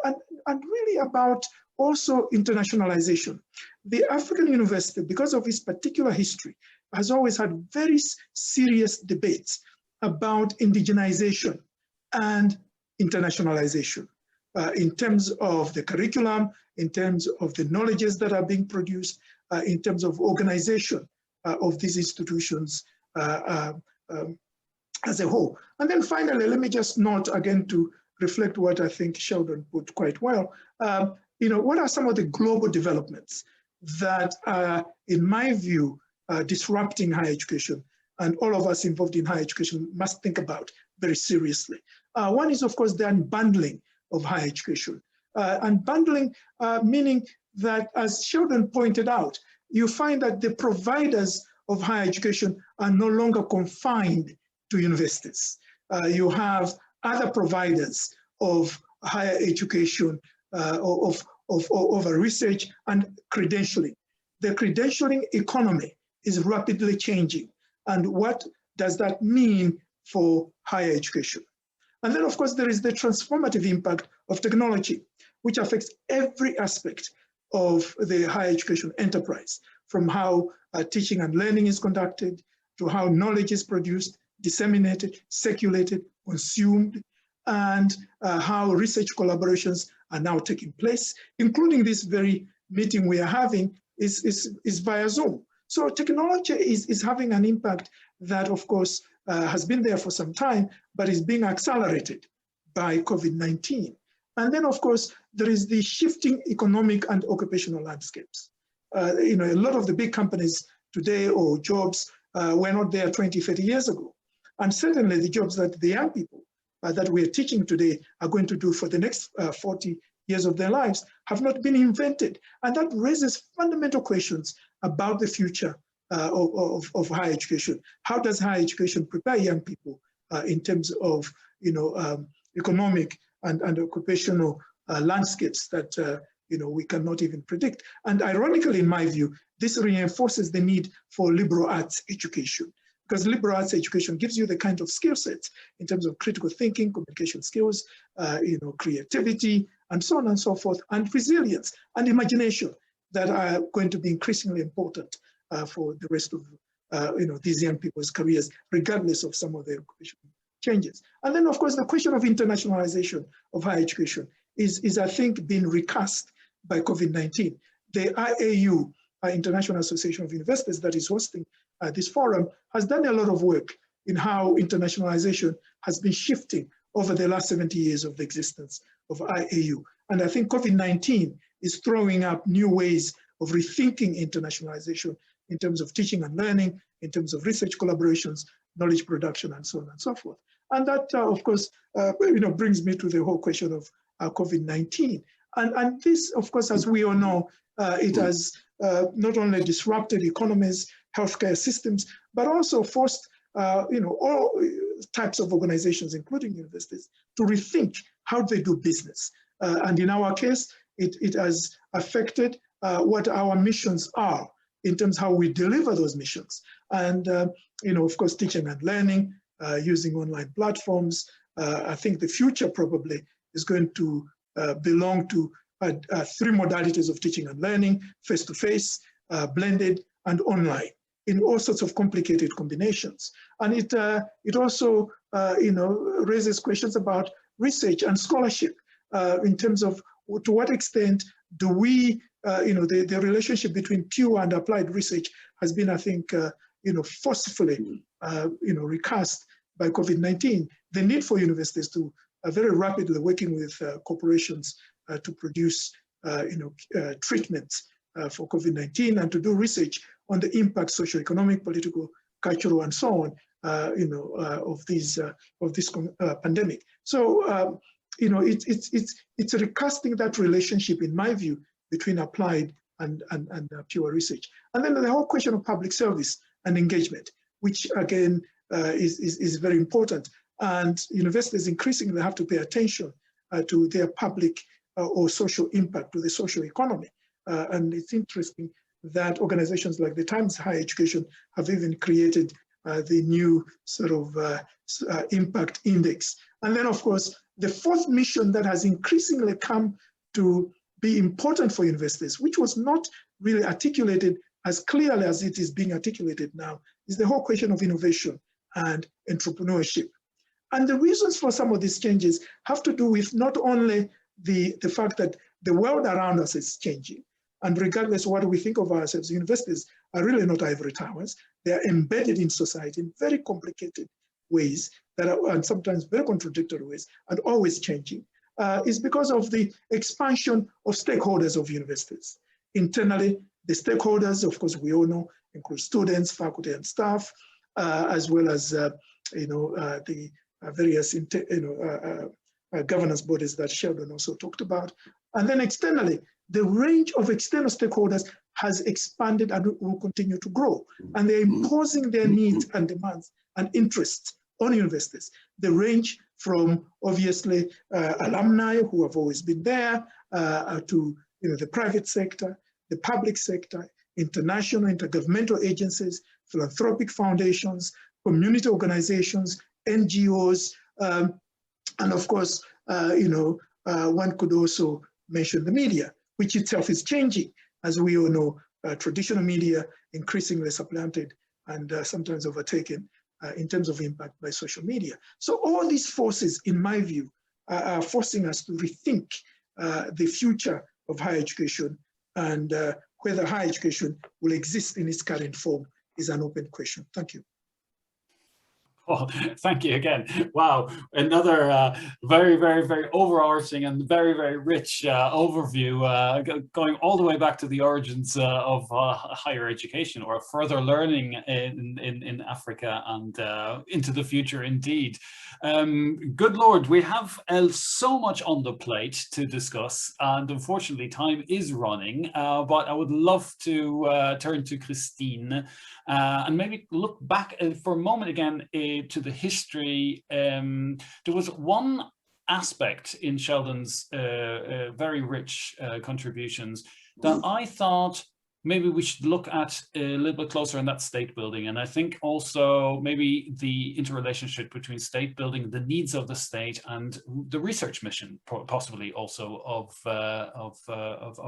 really about also internationalization. The African University, because of its particular history, has always had very serious debates about indigenization and internationalization in terms of the curriculum, in terms of the knowledges that are being produced, in terms of organization of these institutions as a whole. And then finally, let me just note again to reflect what I think Sheldon put quite well. What are some of the global developments that are, in my view, disrupting higher education, and all of us involved in higher education must think about very seriously? One is, of course, the unbundling of higher education. Unbundling meaning that, as Sheldon pointed out, you find that the providers of higher education are no longer confined to universities. You have other providers of higher education, of research and credentialing. The credentialing economy is rapidly changing. And what does that mean for higher education? And then, of course, there is the transformative impact of technology, which affects every aspect of the higher education enterprise, from how teaching and learning is conducted, to how knowledge is produced, disseminated, circulated, consumed, and how research collaborations are now taking place, including this very meeting we are having is via Zoom. So technology is having an impact that, of course, has been there for some time, but is being accelerated by COVID-19. And then, of course, there is the shifting economic and occupational landscapes. A lot of the big companies today, or jobs, were not there 20, 30 years ago. And certainly the jobs that the young people that we are teaching today are going to do for the next 40 years of their lives have not been invented. And that raises fundamental questions about the future of higher education. How does higher education prepare young people in terms of economic and occupational landscapes that we cannot even predict? And ironically, in my view, this reinforces the need for liberal arts education, because liberal arts education gives you the kind of skill sets in terms of critical thinking, communication skills, creativity, and so on and so forth, and resilience and imagination that are going to be increasingly important for the rest of these young people's careers, regardless of some of their occupational changes. And then, of course, the question of internationalization of higher education is I think, being recast by COVID-19. The IAU, International Association of Universities, that is hosting this forum, has done a lot of work in how internationalization has been shifting over the last 70 years of the existence of IAU. And I think COVID-19 is throwing up new ways of rethinking internationalization in terms of teaching and learning, in terms of research collaborations, knowledge production, and so on and so forth. And that, of course, brings me to the whole question of COVID-19. And this, of course, as we all know, it has not only disrupted economies, healthcare systems, but also forced all types of organizations, including universities, to rethink how they do business. And in our case, it has affected what our missions are in terms of how we deliver those missions. And, of course, teaching and learning, using online platforms. I think the future probably is going to belong to 3 modalities of teaching and learning: face-to-face, blended, and online, in all sorts of complicated combinations. And it also raises questions about research and scholarship in terms of to what extent do we, the relationship between pure and applied research has been, I think, forcefully, recast by COVID-19. The need for universities to very rapidly working with corporations to produce, treatments for COVID-19 and to do research on the impact, socioeconomic, political, cultural, and so on, of this pandemic. So, it's recasting that relationship, in my view, between applied and pure research. And then the whole question of public service and engagement, which again is very important. And universities increasingly have to pay attention to their public or social impact, to the social economy. and it's interesting that organizations like the Times Higher Education have even created the new sort of impact index. And then, of course, the fourth mission that has increasingly come to be important for universities, which was not really articulated as clearly as it is being articulated now, is the whole question of innovation and entrepreneurship. And the reasons for some of these changes have to do with not only the fact that the world around us is changing, and regardless of what we think of ourselves, universities are really not ivory towers. They are embedded in society in very complicated ways that are, and sometimes very contradictory ways, and always changing. Is because of the expansion of stakeholders of universities. Internally, the stakeholders, of course, we all know, include students, faculty, and staff, as well as the various governance bodies that Sheldon also talked about. And then externally, the range of external stakeholders has expanded and will continue to grow. And they're imposing their needs and demands and interests on universities. They range from obviously alumni who have always been there to the private sector, the public sector, international, intergovernmental agencies, philanthropic foundations, community organizations, NGOs, and of course, one could also mention the media, which itself is changing. As we all know, traditional media increasingly supplanted and sometimes overtaken in terms of impact by social media. So all these forces, in my view, are forcing us to rethink the future of higher education, and whether higher education will exist in its current form is an open question. Thank you. Well, thank you again. Wow, another very, very, very overarching and very, very rich overview, going all the way back to the origins of higher education or further learning in Africa and into the future indeed. Good Lord, we have so much on the plate to discuss, and unfortunately time is running, but I would love to turn to Christine and maybe look back for a moment again to the history. There was one aspect in Sheldon's very rich contributions that I thought maybe we should look at a little bit closer in that state building. And I think also maybe the interrelationship between state building, the needs of the state, and the research mission, possibly also of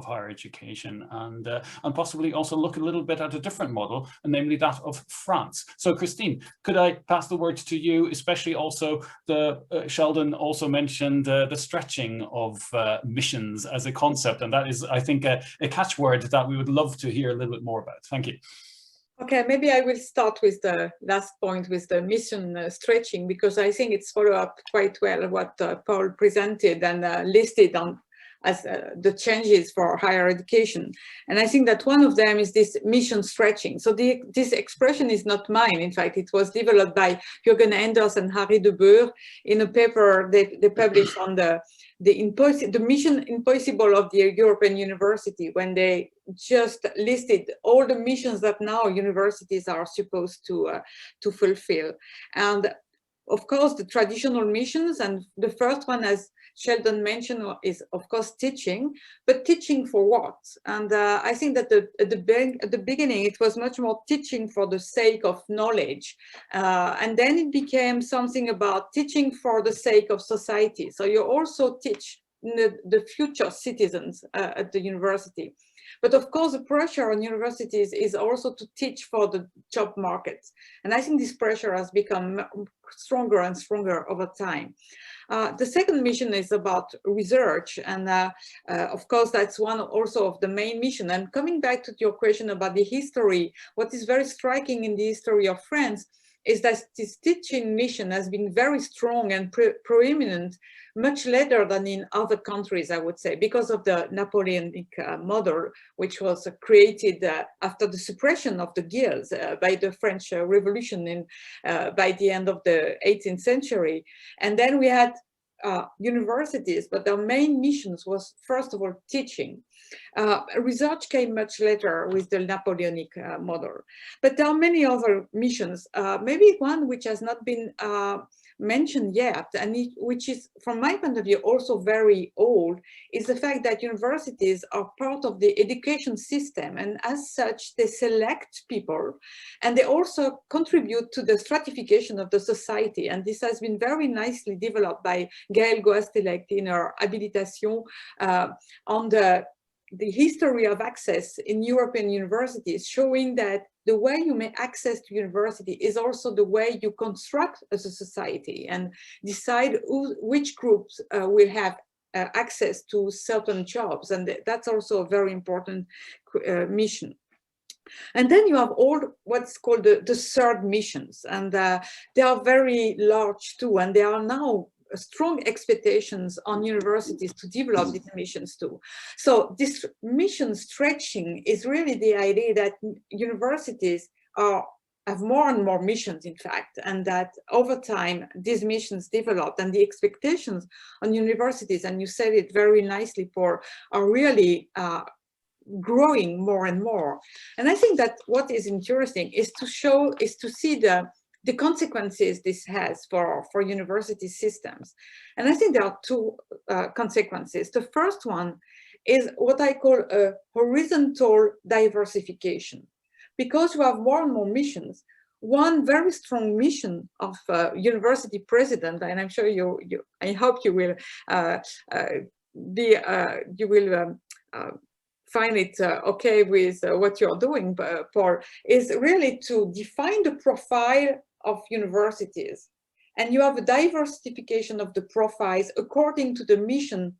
higher education, and possibly also look a little bit at a different model, and namely that of France. So Christine, could I pass the word to you, especially also Sheldon also mentioned the stretching of missions as a concept, and that is, I think, a catchword that we would love to hear a little bit more about. Thank you. Okay, maybe I will start with the last point, with the mission stretching, because I think it's followed up quite well what Paul presented and listed on as the changes for higher education. And I think that one of them is this mission stretching. So this expression is not mine. In fact, it was developed by Jürgen Enders and Harry de Boer in a paper they published on the mission impossible of the European University, when they just listed all the missions that now universities are supposed to fulfill. And of course, the traditional missions, and the first one, as Sheldon mentioned, is of course teaching, but teaching for what? And I think that at the beginning, it was much more teaching for the sake of knowledge. And then it became something about teaching for the sake of society. So you also teach the future citizens at the university. But of course, the pressure on universities is also to teach for the job market. And I think this pressure has become stronger and stronger over time. The second mission is about research. And of course, that's one also of the main mission. And coming back to your question about the history, what is very striking in the history of France is that this teaching mission has been very strong and preeminent much later than in other countries, I would say, because of the Napoleonic model, which was created after the suppression of the guilds by the French Revolution by the end of the 18th century. And then we had universities, but their main missions was, first of all, teaching. Research came much later with the Napoleonic model. But there are many other missions, maybe one which has not been mentioned yet, and which is, from my point of view, also very old, is the fact that universities are part of the education system, and as such, they select people, and they also contribute to the stratification of the society. And this has been very nicely developed by Gaëlle Goastelect in her habilitation on the history of access in European universities, showing that the way you may access to university is also the way you construct as a society and decide which groups will have access to certain jobs. And that's also a very important mission. And then you have all what's called the third missions, and they are very large too, and there are now strong expectations on universities to develop these missions too. So this mission stretching is really the idea that universities have more and more missions, in fact, and that over time these missions develop, and the expectations on universities, and you said it very nicely, Paul, are really growing more and more. And I think that what is interesting is to see the consequences this has for university systems. And I think there are two consequences. The first one is what I call a horizontal diversification. Because you have more and more missions, one very strong mission of university president, and I'm sure I hope you will find it okay with what you're doing, Paul, is really to define the profile of universities. And you have a diversification of the profiles according to the mission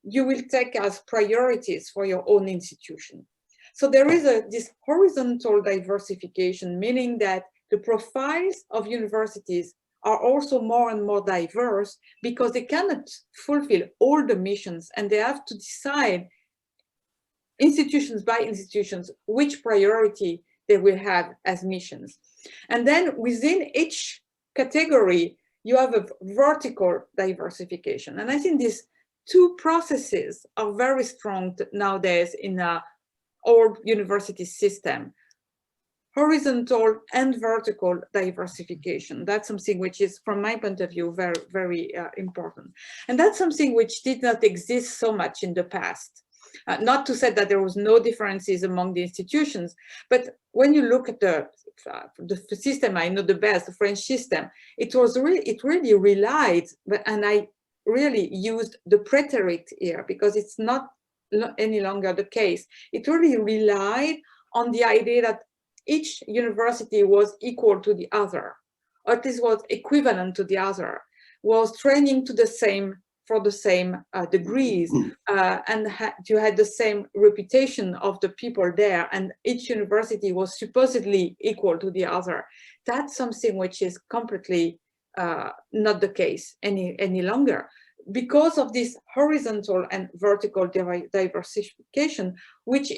you will take as priorities for your own institution. So there is this horizontal diversification, meaning that the profiles of universities are also more and more diverse because they cannot fulfill all the missions, and they have to decide institutions by institutions which priority they will have as missions. And then within each category, you have a vertical diversification. And I think these two processes are very strong nowadays in our university system. Horizontal and vertical diversification. That's something which is, from my point of view, very, very important. And that's something which did not exist so much in the past. Not to say that there was no differences among the institutions, but when you look at the system I know the best, the French system, it really relied, and I really used the preterite here because it's not any longer the case. It really relied on the idea that each university was equal to the other, or at least was equivalent to the other, was training to the same for the same degrees, and you had the same reputation of the people there, and each university was supposedly equal to the other. That's something which is completely not the case any longer, because of this horizontal and vertical diversification, which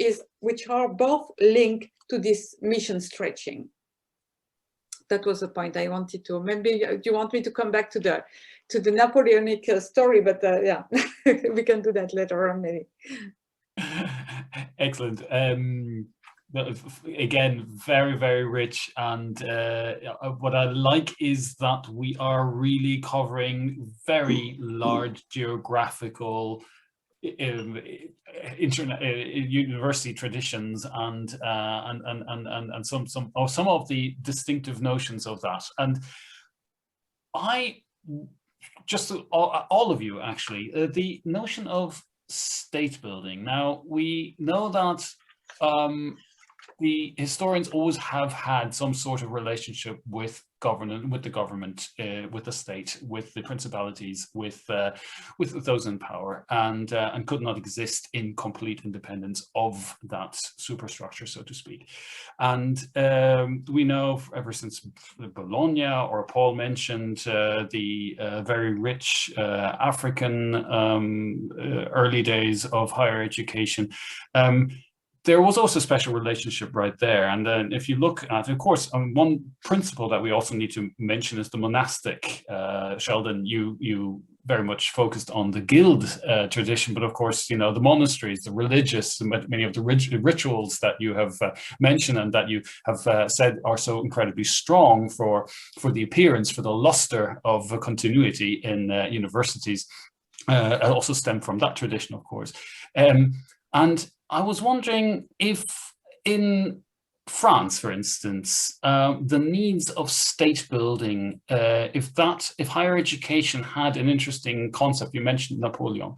are both linked to this mission stretching. That was the point I wanted to. Maybe you want me to come back to the Napoleonic story, but yeah, we can do that later on, maybe. Excellent. Again, very, very rich, and what I like is that we are really covering very large geographical university traditions and some of the distinctive notions of that. And I just all of you actually, the notion of state building. Now we know that the historians always have had some sort of relationship with government, with the government, with the state, with the principalities, with those in power, and could not exist in complete independence of that superstructure, so to speak. And we know ever since Bologna, or Paul mentioned the very rich African early days of higher education. There was also a special relationship right there. And then if you look at, of course, one principle that we also need to mention is the monastic. Sheldon, you very much focused on the guild tradition, but of course, you know, the monasteries, the religious, many of the rituals that you have mentioned and that you have said are so incredibly strong for the appearance, for the luster of continuity in universities, also stem from that tradition, of course. And I was wondering if in France, for instance, the needs of state building, if higher education had an interesting concept. You mentioned Napoleon.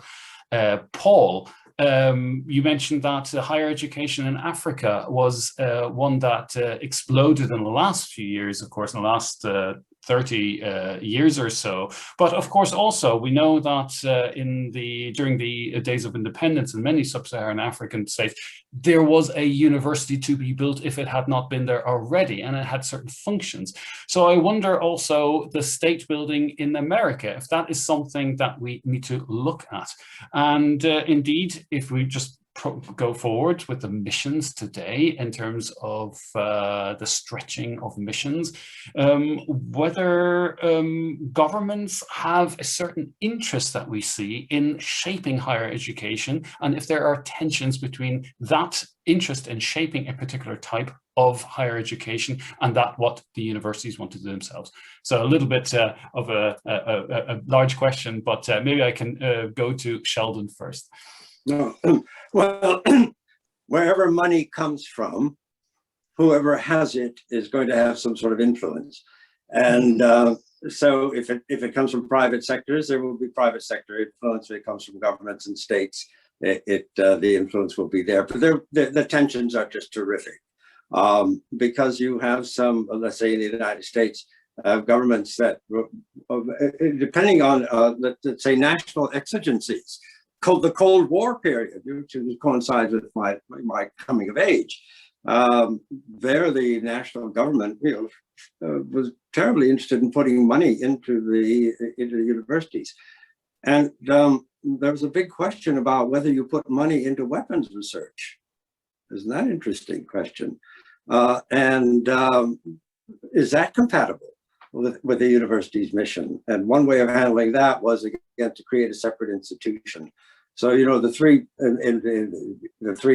Paul, you mentioned that higher education in Africa was one that exploded in the last few years, of course, in the last 30 years or so. But of course, also we know that during the days of independence in many sub-Saharan African states, there was a university to be built if it had not been there already, and it had certain functions. So I wonder also the state building in America, if that is something that we need to look at. And indeed, if we just go forward with the missions today in terms of the stretching of missions, whether governments have a certain interest that we see in shaping higher education, and if there are tensions between that interest in shaping a particular type of higher education and that what the universities want to do themselves. So a little bit of a large question, but maybe I can go to Sheldon first. No. Well, wherever money comes from, whoever has it is going to have some sort of influence. And so if it comes from private sectors, there will be private sector influence. If it comes from governments and states, the influence will be there. But the tensions are just terrific, because you have some, let's say in the United States, governments that, depending on, let's say, national exigencies, the Cold War period, which coincides with my coming of age. There, the national government, was terribly interested in putting money into the universities, and there was a big question about whether you put money into weapons research. Isn't that an interesting question? And is that compatible with the university's mission? And one way of handling that was, again, to create a separate institution. So, you know, the three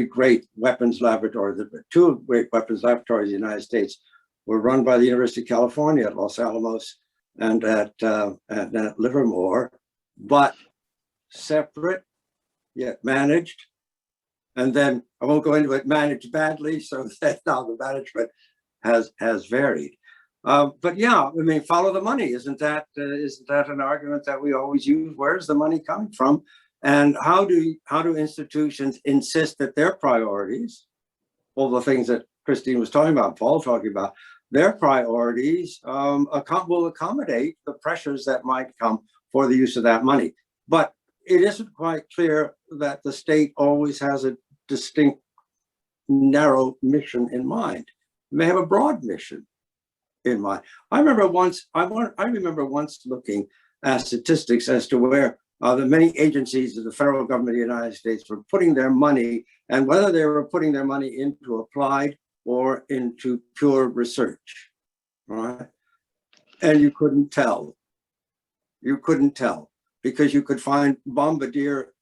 great weapons laboratories, the two great weapons laboratories in the United States were run by the University of California at Los Alamos and at Livermore, but separate yet managed. And then I won't go into it, managed badly, so that now the management has varied. But yeah, I mean, follow the money. Isn't that an argument that we always use? Where's the money coming from? And how do institutions insist that their priorities, all the things that Christine was talking about, Paul talking about, their priorities will accommodate the pressures that might come for the use of that money? But it isn't quite clear that the state always has a distinct, narrow mission in mind. It may have a broad mission in mind. I remember once looking at statistics as to where the many agencies of the federal government of the United States were putting their money, and whether they were putting their money into applied or into pure research, right? And you couldn't tell. You couldn't tell, because you could find bombardier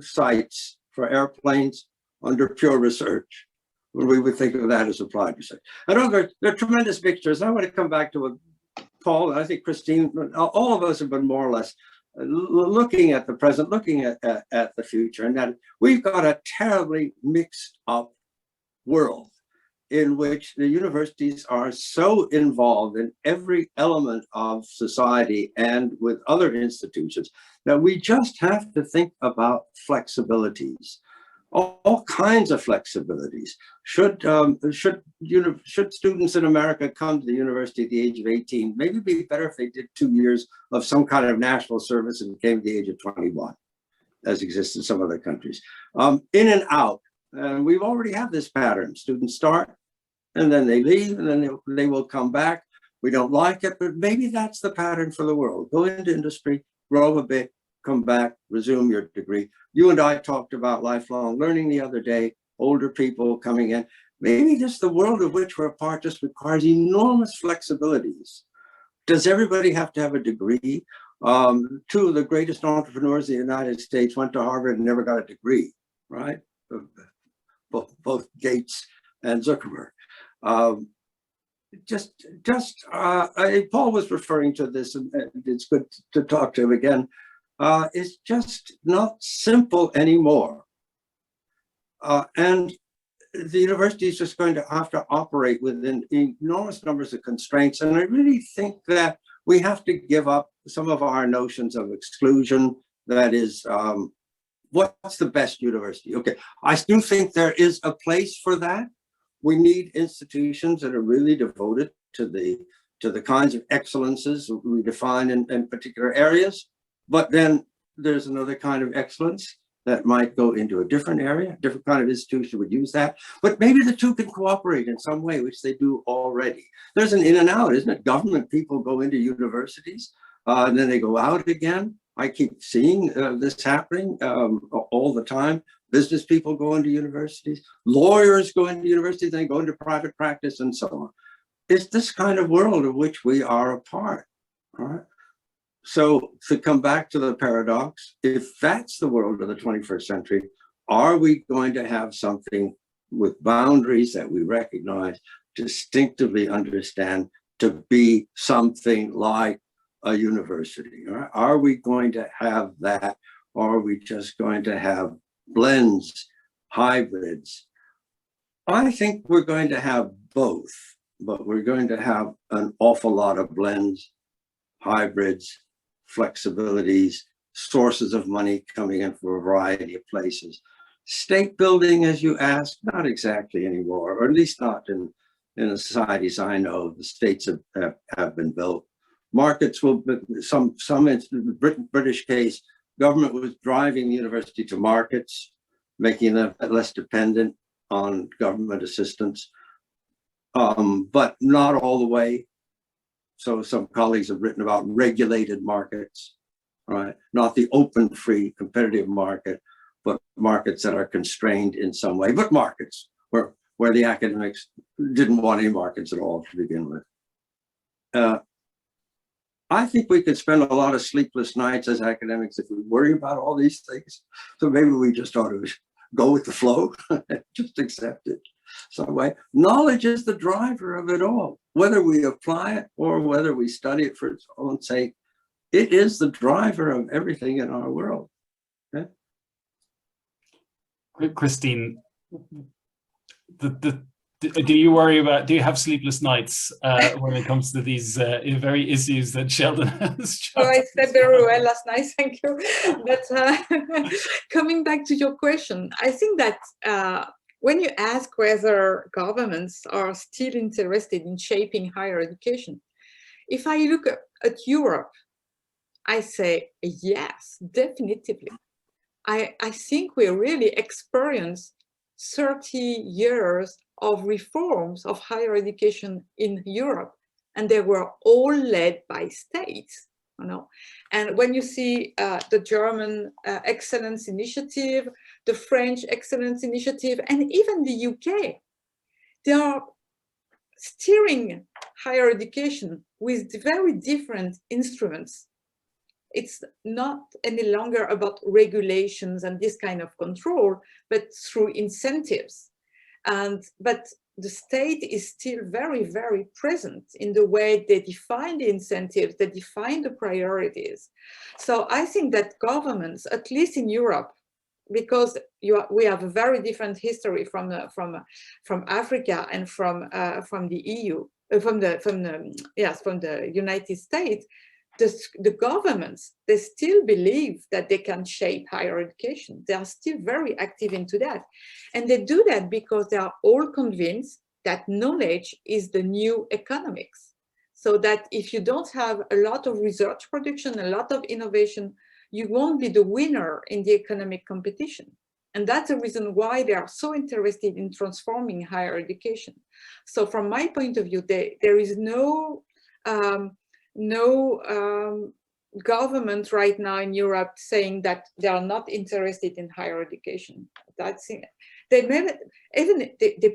sites for airplanes under pure research, when we would think of that as applied research. I know there are tremendous pictures. I want to come back to what Paul, and I think Christine, all of us have been more or less looking at the present, looking at the future, and that we've got a terribly mixed up world in which the universities are so involved in every element of society and with other institutions that we just have to think about flexibilities, all kinds of flexibilities. Should students in America come to the university at the age of 18? Maybe it'd be better if they did 2 years of some kind of national service and came to the age of 21, as exists in some other countries. In and out, and we've already had this pattern. Students start, and then they leave, and then they will come back. We don't like it, but maybe that's the pattern for the world. Go into industry, grow a bit, come back, resume your degree. You and I talked about lifelong learning the other day, older people coming in. Maybe just the world of which we're a part just requires enormous flexibilities. Does everybody have to have a degree? Two of the greatest entrepreneurs in the United States went to Harvard and never got a degree, right? Both Gates and Zuckerberg. Paul was referring to this, and it's good to talk to him again. It's just not simple anymore. And the university is just going to have to operate within enormous numbers of constraints. And I really think that we have to give up some of our notions of exclusion. That is, what's the best university? Okay, I do think there is a place for that. We need institutions that are really devoted to the kinds of excellences we define in particular areas. But then there's another kind of excellence that might go into a different area. A different kind of institution would use that. But maybe the two can cooperate in some way, which they do already. There's an in and out, isn't it? Government people go into universities and then they go out again. I keep seeing this happening all the time. Business people go into universities, lawyers go into universities, they go into private practice and so on. It's this kind of world of which we are a part, right? So to come back to the paradox, if that's the world of the 21st century, are we going to have something with boundaries that we recognize, distinctively understand to be something like a university? Right? Are we going to have that, or are we just going to have blends, hybrids? I think we're going to have both, but we're going to have an awful lot of blends, hybrids, flexibilities, sources of money coming in from a variety of places. State building, as you asked, not exactly anymore, or at least not in the societies I know. The states have been built. Markets will, some in the British case, government was driving the university to markets, making them less dependent on government assistance, but not all the way. So some colleagues have written about regulated markets, right? Not the open, free, competitive market, but markets that are constrained in some way, but markets where the academics didn't want any markets at all to begin with. I think we could spend a lot of sleepless nights as academics if we worry about all these things. So maybe we just ought to go with the flow, just accept it some way. Knowledge is the driver of it all. Whether we apply it or whether we study it for its own sake, it is the driver of everything in our world. Okay? Christine, do you worry about, do you have sleepless nights when it comes to these very issues that Sheldon has? Oh, I slept very well last night, thank you. But coming back to your question, I think that when you ask whether governments are still interested in shaping higher education, if I look at Europe, I say yes, definitively. I think we really experienced 30 years of reforms of higher education in Europe, and they were all led by states, you know. And when you see the German Excellence Initiative, the French Excellence Initiative, and even the UK, they are steering higher education with very different instruments. It's not any longer about regulations and this kind of control, but through incentives. But the state is still very, very present in the way they define the incentives, they define the priorities. So I think that governments, at least in Europe, because we have a very different history from Africa and from the EU, from the United States. The governments, they still believe that they can shape higher education. They are still very active into that. And they do that because they are all convinced that knowledge is the new economics. So that if you don't have a lot of research production, a lot of innovation, you won't be the winner in the economic competition. And that's the reason why they are so interested in transforming higher education. So from my point of view, there is no government right now in Europe saying that they are not interested in higher education. That's they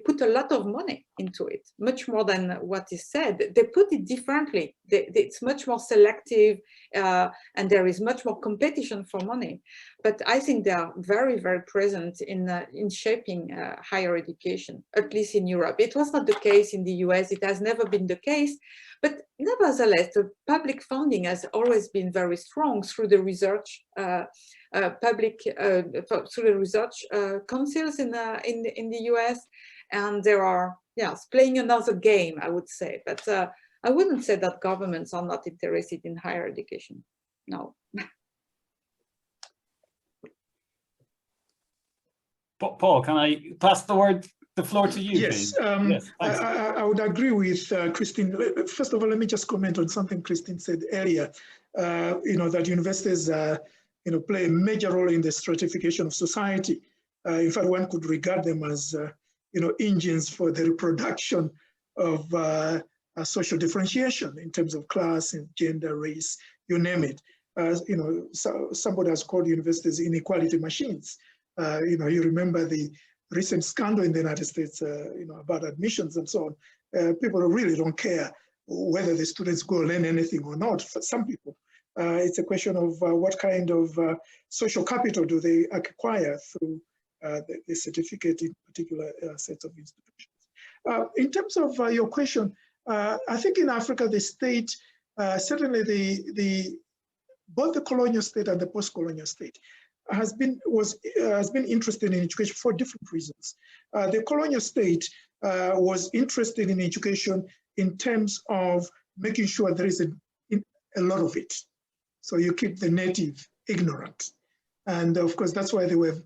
put a lot of money into it, much more than what is said. They put it differently. It's much more selective, and there is much more competition for money. But I think they are very, very present in shaping higher education, at least in Europe. It was not the case in the US. It has never been the case. But nevertheless, the public funding has always been very strong through the research, through the research councils in the US. And there are, yes, playing another game, I would say. But I wouldn't say that governments are not interested in higher education. No. Paul, can I pass the floor to you, yes, please? Yes, I would agree with Christine. First of all, let me just comment on something Christine said earlier, that universities, play a major role in the stratification of society. In fact, one could regard them as, engines for the reproduction of social differentiation in terms of class and gender, race, you name it. So somebody has called universities inequality machines. You remember the recent scandal in the United States, about admissions and so on. People really don't care whether the students go learn anything or not. For some people, it's a question of what kind of social capital do they acquire through the certificate in particular sets of institutions. In terms of your question, I think in Africa, the state, certainly both the colonial state and the post-colonial state has been interested in education for different reasons. The colonial state was interested in education in terms of making sure there is a lot of it. So you keep the native ignorant. And of course, that's why there were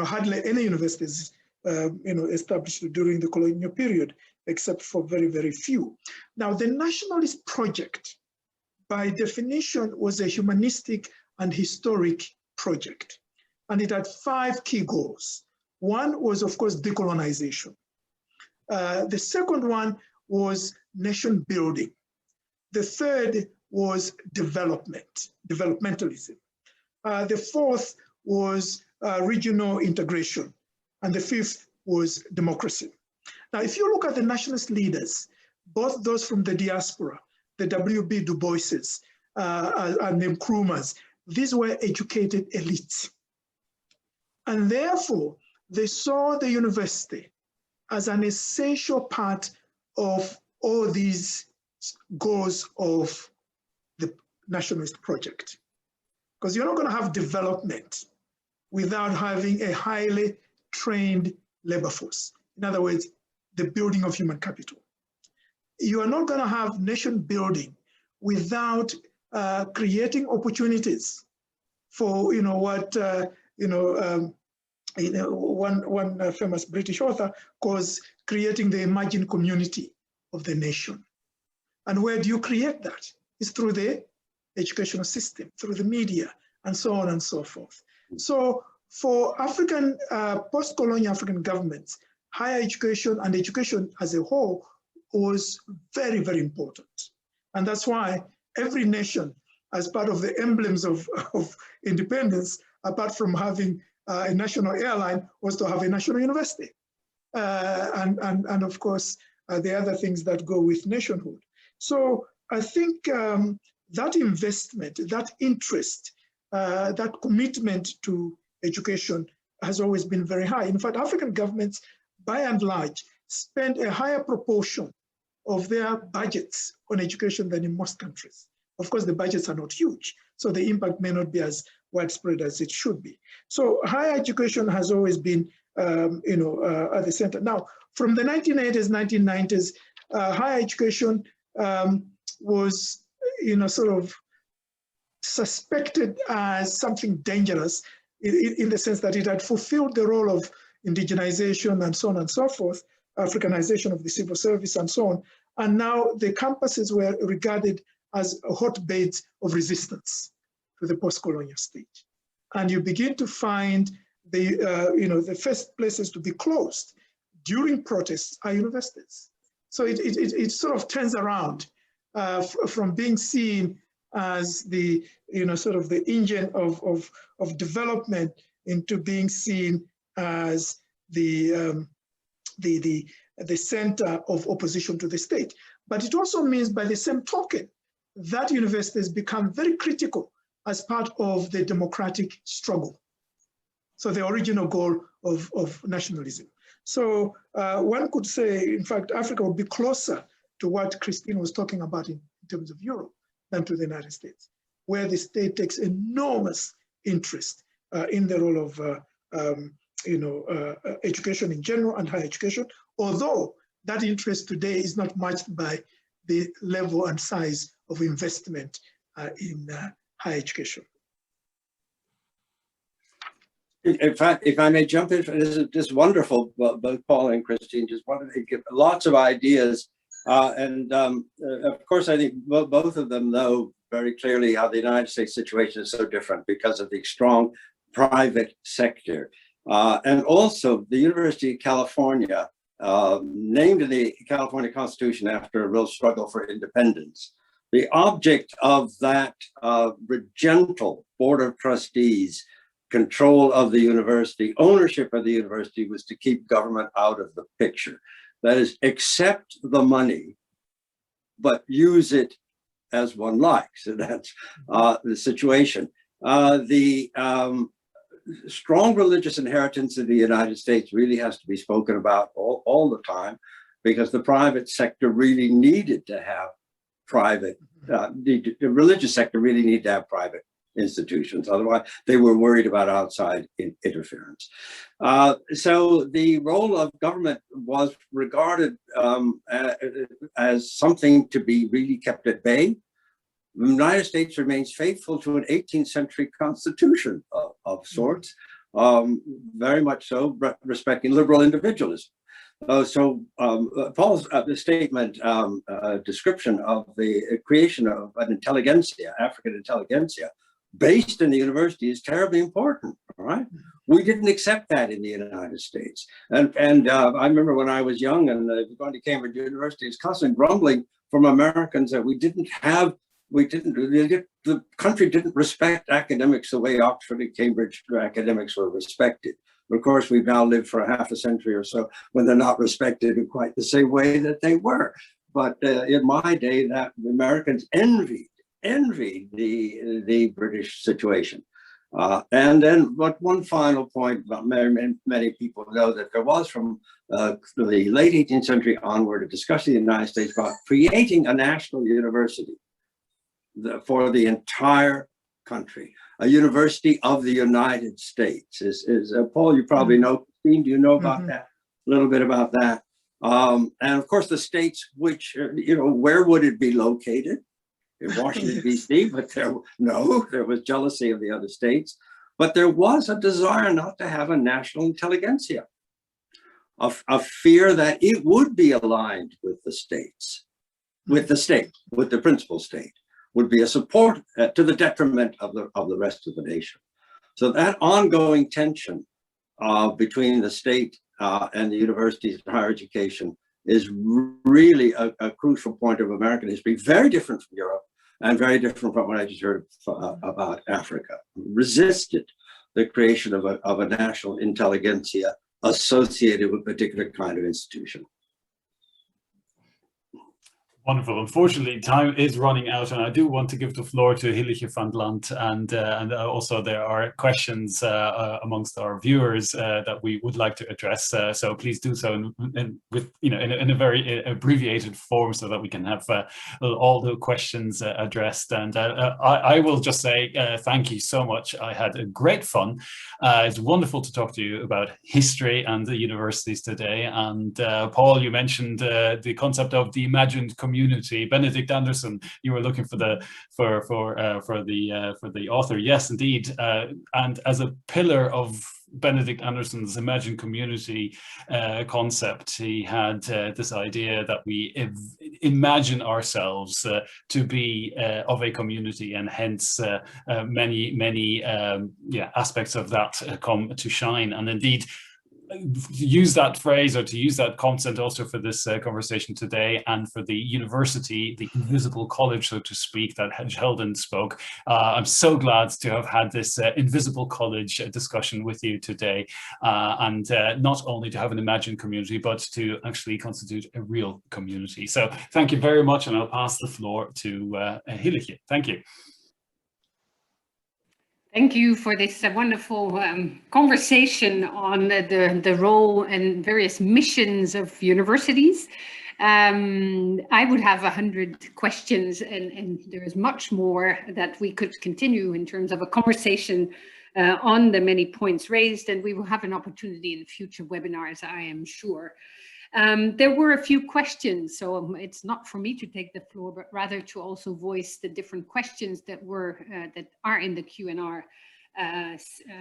hardly any universities established during the colonial period, except for very, very few. Now, the nationalist project, by definition, was a humanistic and historic project. And it had 5 key goals. One was, of course, decolonization. The second one was nation building. The third was developmentalism. The fourth was regional integration. And the fifth was democracy. Now, if you look at the nationalist leaders, both those from the diaspora, the W.B. Du Boises and the Nkrumahs, these were educated elites. And therefore, they saw the university as an essential part of all these goals of the nationalist project. Because you're not going to have development without having a highly trained labor force. In other words, the building of human capital. You are not going to have nation building without creating opportunities for one famous British author calls creating the imagined community of the nation. And where do you create that? It's through the educational system, through the media, and so on and so forth. So for African, post-colonial African governments, higher education and education as a whole was very, very important. And that's why every nation, as part of the emblems of independence, apart from having a national airline, was to have a national university. And of course, the other things that go with nationhood. So I think that investment, that interest, that commitment to education has always been very high. In fact, African governments, by and large, spend a higher proportion of their budgets on education than in most countries. Of course, the budgets are not huge, so the impact may not be as widespread as it should be. So higher education has always been, at the center. Now, from the 1980s, 1990s, higher education was, sort of suspected as something dangerous in the sense that it had fulfilled the role of indigenization and so on and so forth, Africanization of the civil service and so on. And now the campuses were regarded as hotbeds of resistance to the post-colonial state. And you begin to find the first places to be closed during protests are universities. So it sort of turns around from being seen as the, sort of the engine of development into being seen as the the center of opposition to the state. But it also means, by the same token, that universities become very critical as part of the democratic struggle. So the original goal of nationalism. So one could say, in fact, Africa would be closer to what Christine was talking about in terms of Europe than to the United States, where the state takes enormous interest in the role of education in general and higher education, although that interest today is not matched by the level and size of investment in higher education. In fact, if I may jump in, this is just wonderful, both Paul and Christine just wanted to give lots of ideas. Of course, I think both of them know very clearly how the United States situation is so different because of the strong private sector. And also the University of California, named in the California Constitution after a real struggle for independence. The object of that regental board of trustees, control of the university, ownership of the university, was to keep government out of the picture. That is, accept the money, but use it as one likes. So that's the situation. The strong religious inheritance in the United States really has to be spoken about all the time, because the private sector really needed to have private, the religious sector really needed to have private institutions. Otherwise, they were worried about outside interference. So the role of government was regarded as something to be really kept at bay. The United States remains faithful to an 18th century constitution of sorts, very much so, respecting liberal individualism. Paul's statement, description of the creation of an intelligentsia, African intelligentsia, based in the university is terribly important, all right? We didn't accept that in the United States. And I remember when I was young and going to Cambridge University, it's constantly grumbling from Americans that the country didn't respect academics the way Oxford and Cambridge academics were respected. But of course, we've now lived for half a century or so when they're not respected in quite the same way that they were. But in my day, that Americans envied the British situation. And then, but one final point about many people know that there was from the late 18th century onward a discussion in the United States about creating a national university for the entire country, a university of the United States. Paul, you probably know, Christine, do you know about that? A little bit about that. And of course, the states, which, where would it be located? In Washington, D.C., but there was jealousy of the other states. But there was a desire not to have a national intelligentsia, a fear that it would be aligned with the states, with the principal state, would be a support to the detriment of the rest of the nation. So that ongoing tension between the state and the universities and higher education is really a crucial point of American history, very different from Europe and very different from what I just heard about Africa. Resisted the creation of a national intelligentsia associated with a particular kind of institution. Wonderful. Unfortunately, time is running out, and I do want to give the floor to Hilletje van Land, and also there are questions amongst our viewers that we would like to address. So please do so in a very abbreviated form, so that we can have all the questions addressed. And I will just say thank you so much. I had a great fun. It's wonderful to talk to you about history and the universities today. And Paul, you mentioned the concept of the imagined community. Benedict Anderson, you were looking for the author. Yes, indeed. And as a pillar of Benedict Anderson's imagined community concept, he had this idea that we imagine ourselves to be of a community, and hence many aspects of that come to shine. And indeed, use that phrase, or to use that concept also for this conversation today, and for the university, the invisible college, so to speak, that Sheldon spoke. I'm so glad to have had this invisible college discussion with you today, and not only to have an imagined community, but to actually constitute a real community. So thank you very much, and I'll pass the floor to Hileke. Thank you. Thank you for this wonderful conversation on the role and various missions of universities. I would have 100 questions, and there is much more that we could continue in terms of a conversation on the many points raised, and we will have an opportunity in future webinars, I am sure. There were a few questions, so it's not for me to take the floor, but rather to also voice the different questions that are in the Q&R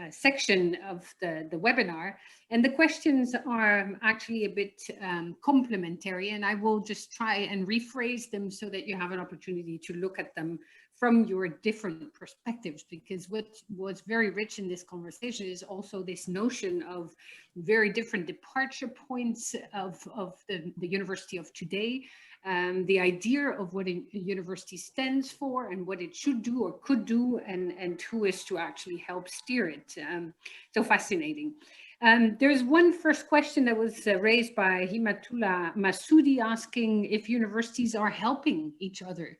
section of the webinar. And the questions are actually a bit complementary, and I will just try and rephrase them so that you have an opportunity to look at them from your different perspectives, because what was very rich in this conversation is also this notion of very different departure points of the university of today, the idea of what a university stands for and what it should do or could do, and who is to actually help steer it. So fascinating. There's one first question that was raised by Himatullah Masoudi, asking if universities are helping each other.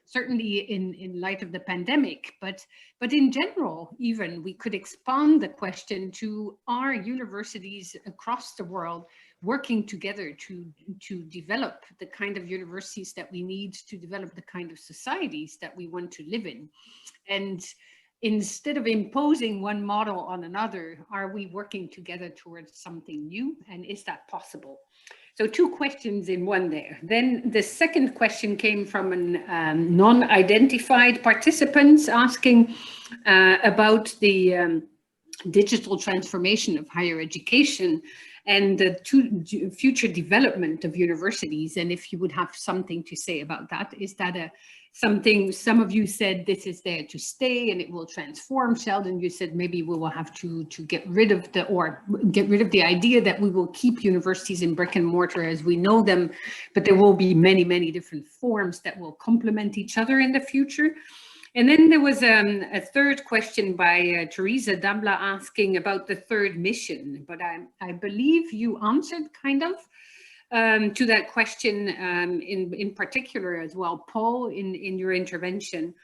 Certainly in light of the pandemic, but in general, even we could expand the question to, are universities across the world working together to develop the kind of universities that we need to develop the kind of societies that we want to live in? And instead of imposing one model on another, are we working together towards something new? And is that possible? So two questions in one there. Then the second question came from a non-identified participant asking about the digital transformation of higher education and the future development of universities. And if you would have something to say about that, is that something, some of you said this is there to stay and it will transform. Sheldon, you said maybe we will have to get rid of the idea that we will keep universities in brick and mortar as we know them, but there will be many, many different forms that will complement each other in the future. And then there was a third question by Teresa Dabla asking about the third mission, but I believe you answered kind of to that question in particular as well, Paul, in your interventions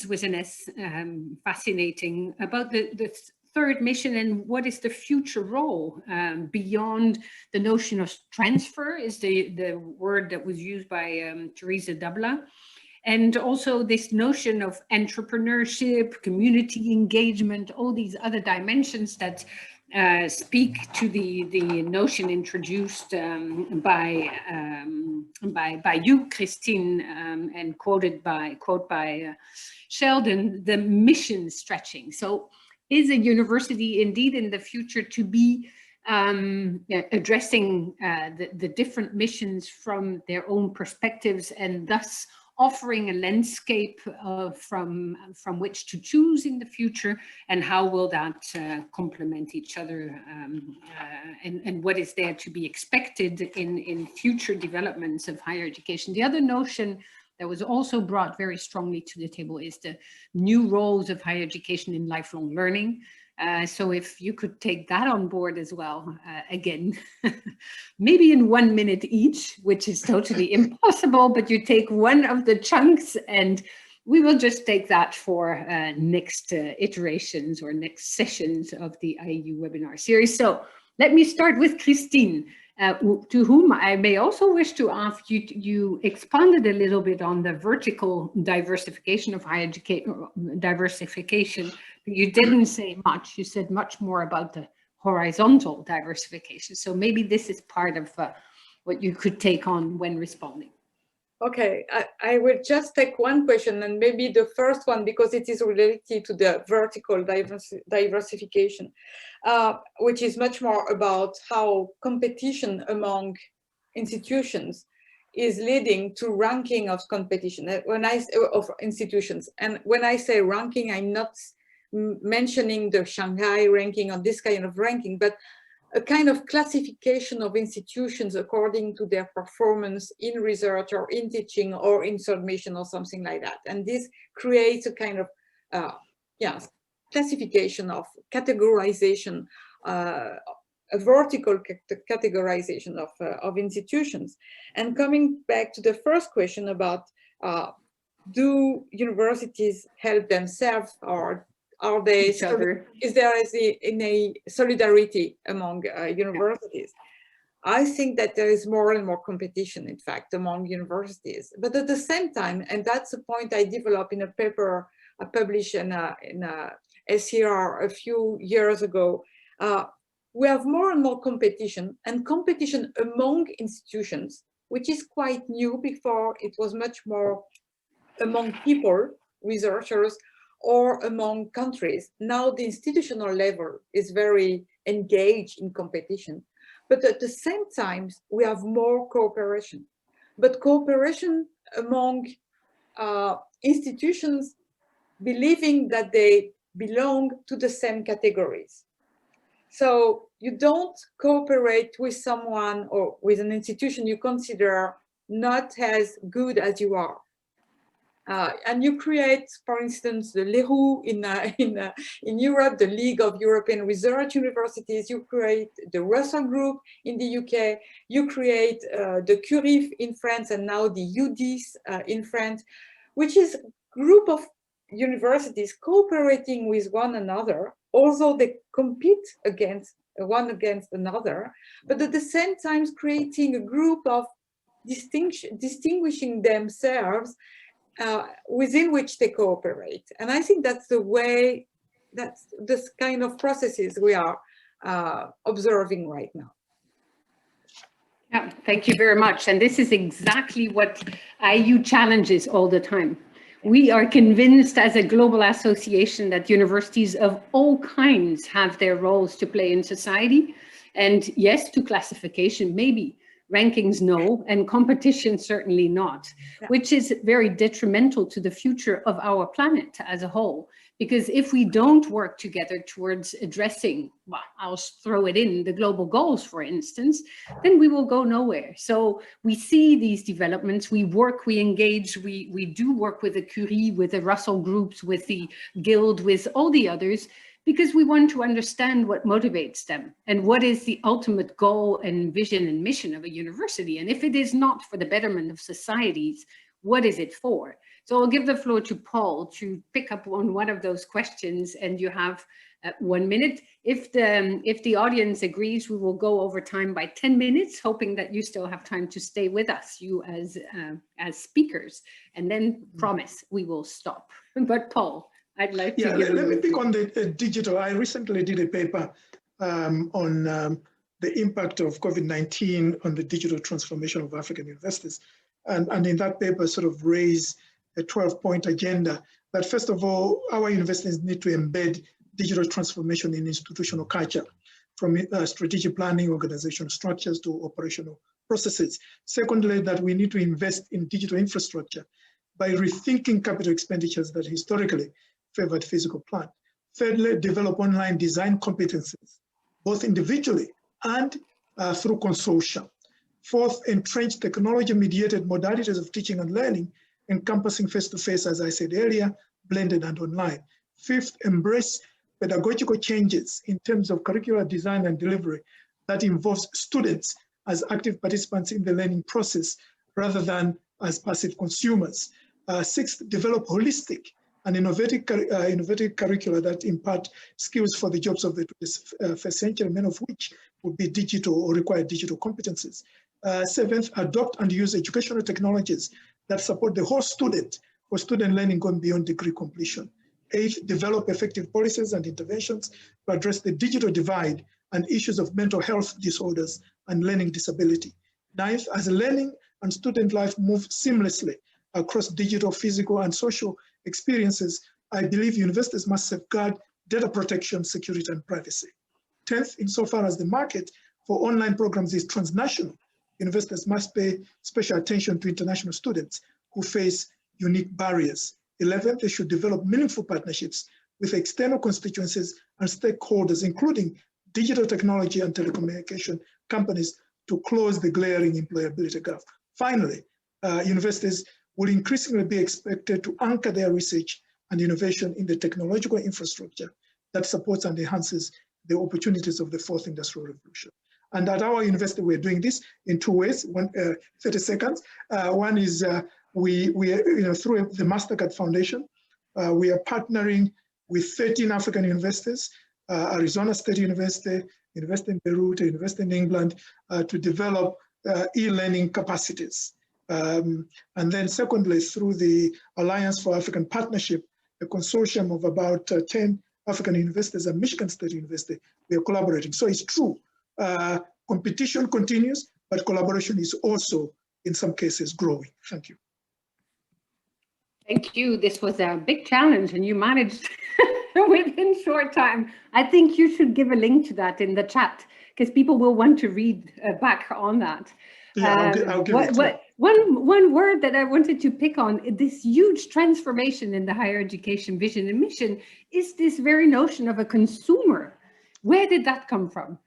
with an S, fascinating about the third mission and what is the future role beyond the notion of transfer is the word that was used by Teresa Dabla. And also this notion of entrepreneurship, community engagement, all these other dimensions that speak to the notion introduced by you, Christine, and quote by Sheldon, the mission stretching. So is a university indeed in the future to be addressing the different missions from their own perspectives, and thus offering a landscape from which to choose in the future, and how will that complement each other, and what is there to be expected in future developments of higher education? The other notion that was also brought very strongly to the table is the new roles of higher education in lifelong learning. So if you could take that on board as well, again, maybe in 1 minute each, which is totally impossible, but you take one of the chunks and we will just take that for next iterations or next sessions of the IAU webinar series. So let me start with Christine, to whom I may also wish to ask you, you expanded a little bit on the vertical diversification of higher education, diversification. You didn't say much. You said much more about the horizontal diversification. So maybe this is part of what you could take on when responding. Okay, I will just take one question, and maybe the first one, because it is related to the vertical diversification, which is much more about how competition among institutions is leading to ranking of competition of institutions. And when I say ranking, I'm not mentioning the Shanghai ranking or this kind of ranking, but a kind of classification of institutions according to their performance in research or in teaching or in submission or something like that. And this creates a kind of classification of categorization, a vertical categorization of institutions. And coming back to the first question about do universities help themselves, or are they is there a solidarity among universities? I think that there is more and more competition, in fact, among universities. But at the same time, and that's a point I developed in a paper I published in a SCR a few years ago, we have more and more competition, and competition among institutions, which is quite new. Before it was much more among people, researchers, or among countries. Now the institutional level is very engaged in competition, but at the same time, we have more cooperation. But cooperation among institutions believing that they belong to the same categories. So you don't cooperate with someone or with an institution you consider not as good as you are. And you create, for instance, the LERU in Europe, the League of European Research Universities. You create the Russell Group in the UK. You create the CURIF in France, and now the UDIS in France, which is a group of universities cooperating with one another, although they compete against one against another, but at the same time creating a group of distinguishing themselves within which they cooperate. And I think that's the way, that's this kind of processes we are observing right now. Yeah, thank you very much. And this is exactly what IAU challenges all the time. We are convinced as a global association that universities of all kinds have their roles to play in society. And yes, to classification, maybe. Rankings, no, and competition, certainly not, which is very detrimental to the future of our planet as a whole. Because if we don't work together towards addressing, well, I'll throw it in, the global goals, for instance, then we will go nowhere. So we see these developments, we work, we engage, we do work with the Curie, with the Russell groups, with the Guild, with all the others, because we want to understand what motivates them and what is the ultimate goal and vision and mission of a university. And if it is not for the betterment of societies, what is it for? So I'll give the floor to Paul to pick up on one of those questions, and you have 1 minute. If the audience agrees, we will go over time by 10 minutes, hoping that you still have time to stay with us, you as speakers, and then promise we will stop. But Paul, I'd like to let me pick on the digital. I recently did a paper on the impact of COVID-19 on the digital transformation of African universities. And in that paper sort of raised a 12-point agenda that, first of all, our universities need to embed digital transformation in institutional culture, from strategic planning, organizational structures to operational processes. Secondly, that we need to invest in digital infrastructure by rethinking capital expenditures that historically favored physical plant. Thirdly, develop online design competencies, both individually and through consortia. Fourth, entrench technology-mediated modalities of teaching and learning, encompassing face-to-face, as I said earlier, blended and online. Fifth, embrace pedagogical changes in terms of curricular design and delivery that involves students as active participants in the learning process rather than as passive consumers. Sixth, develop holistic and innovative curricula that impart skills for the jobs of the 21st century, many of which would be digital or require digital competencies. Seventh, adopt and use educational technologies that support the whole student for student learning going beyond degree completion. Eighth, develop effective policies and interventions to address the digital divide and issues of mental health disorders and learning disability. Ninth, as learning and student life move seamlessly across digital, physical, and social experiences, I believe universities must safeguard data protection, security, and privacy. 10th, insofar as the market for online programs is transnational, universities must pay special attention to international students who face unique barriers. 11th, they should develop meaningful partnerships with external constituencies and stakeholders, including digital technology and telecommunication companies, to close the glaring employability gap. Finally, universities will increasingly be expected to anchor their research and innovation in the technological infrastructure that supports and enhances the opportunities of the fourth industrial revolution. And at our university, we're doing this in two ways. 30 seconds. One is we through the Mastercard Foundation, we are partnering with 13 African universities, Arizona State University, University in Beirut, University in England, to develop e-learning capacities. And then secondly, through the Alliance for African Partnership, a consortium of about 10 African universities and Michigan State University, we are collaborating. So it's true, competition continues, but collaboration is also, in some cases, growing. Thank you. Thank you. This was a big challenge and you managed within short time. I think you should give a link to that in the chat because people will want to read back on that. Yeah, I'll give it one word that I wanted to pick on, this huge transformation in the higher education vision and mission is this very notion of a consumer. Where did that come from?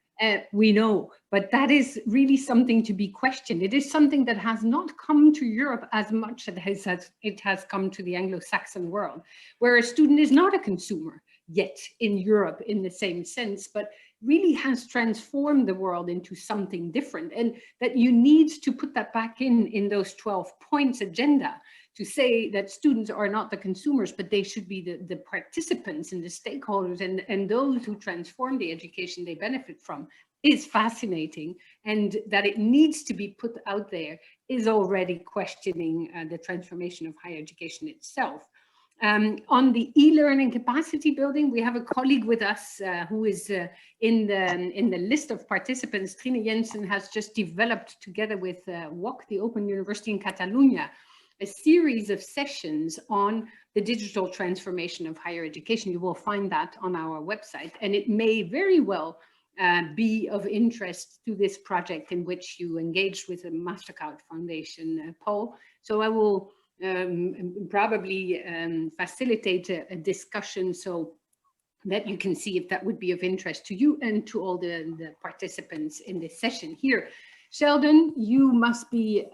We know, but that is really something to be questioned. It is something that has not come to Europe as much as it has come to the Anglo-Saxon world, where a student is not a consumer yet in Europe in the same sense, but really has transformed the world into something different. And that you need to put that back in those 12 points agenda to say that students are not the consumers, but they should be the participants and the stakeholders and those who transform the education they benefit from is fascinating. And that it needs to be put out there is already questioning the transformation of higher education itself. On the e-learning capacity building, we have a colleague with us who is in the list of participants. Trine Jensen has just developed together with WOC, the Open University in Catalonia, a series of sessions on the digital transformation of higher education. You will find that on our website, and it may very well be of interest to this project in which you engaged with the Mastercard Foundation, Paul. So I will probably facilitate a discussion so that you can see if that would be of interest to you and to all the participants in this session here. Sheldon, you must be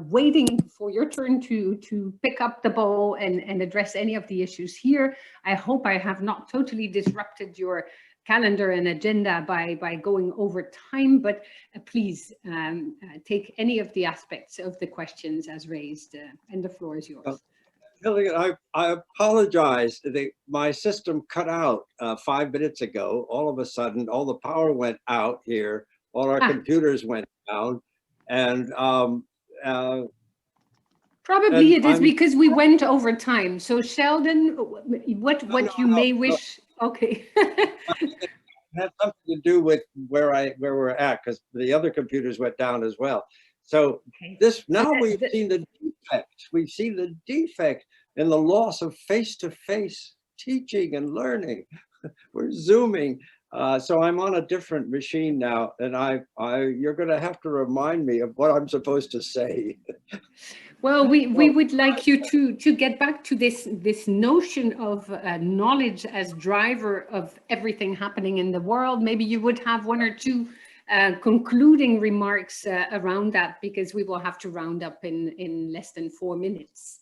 waiting for your turn to pick up the ball and address any of the issues here. I hope I have not totally disrupted your calendar and agenda by going over time, but please take any of the aspects of the questions as raised, and the floor is yours. Hilliard, I apologize. My system cut out 5 minutes ago. All of a sudden, all the power went out here. All our computers went down, and probably it is because we went over time. So Sheldon, what you may wish. Okay. It had something to do with where we're at, because the other computers went down as well. So we've seen the defect. We've seen the defect in the loss of face-to-face teaching and learning. We're Zooming. So I'm on a different machine now, and you're going to have to remind me of what I'm supposed to say. Well, we would like you to get back to this notion of knowledge as driver of everything happening in the world. Maybe you would have one or two concluding remarks around that, because we will have to round up in less than 4 minutes.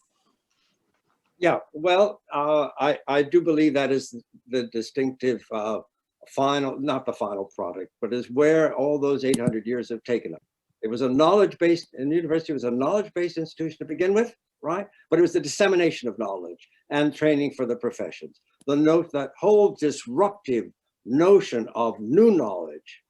Yeah, well, I do believe that is the distinctive not the final product, but is where all those 800 years have taken us. It was a knowledge-based, and the university was a knowledge-based institution to begin with, right? But it was the dissemination of knowledge and training for the professions. That whole disruptive notion of new knowledge,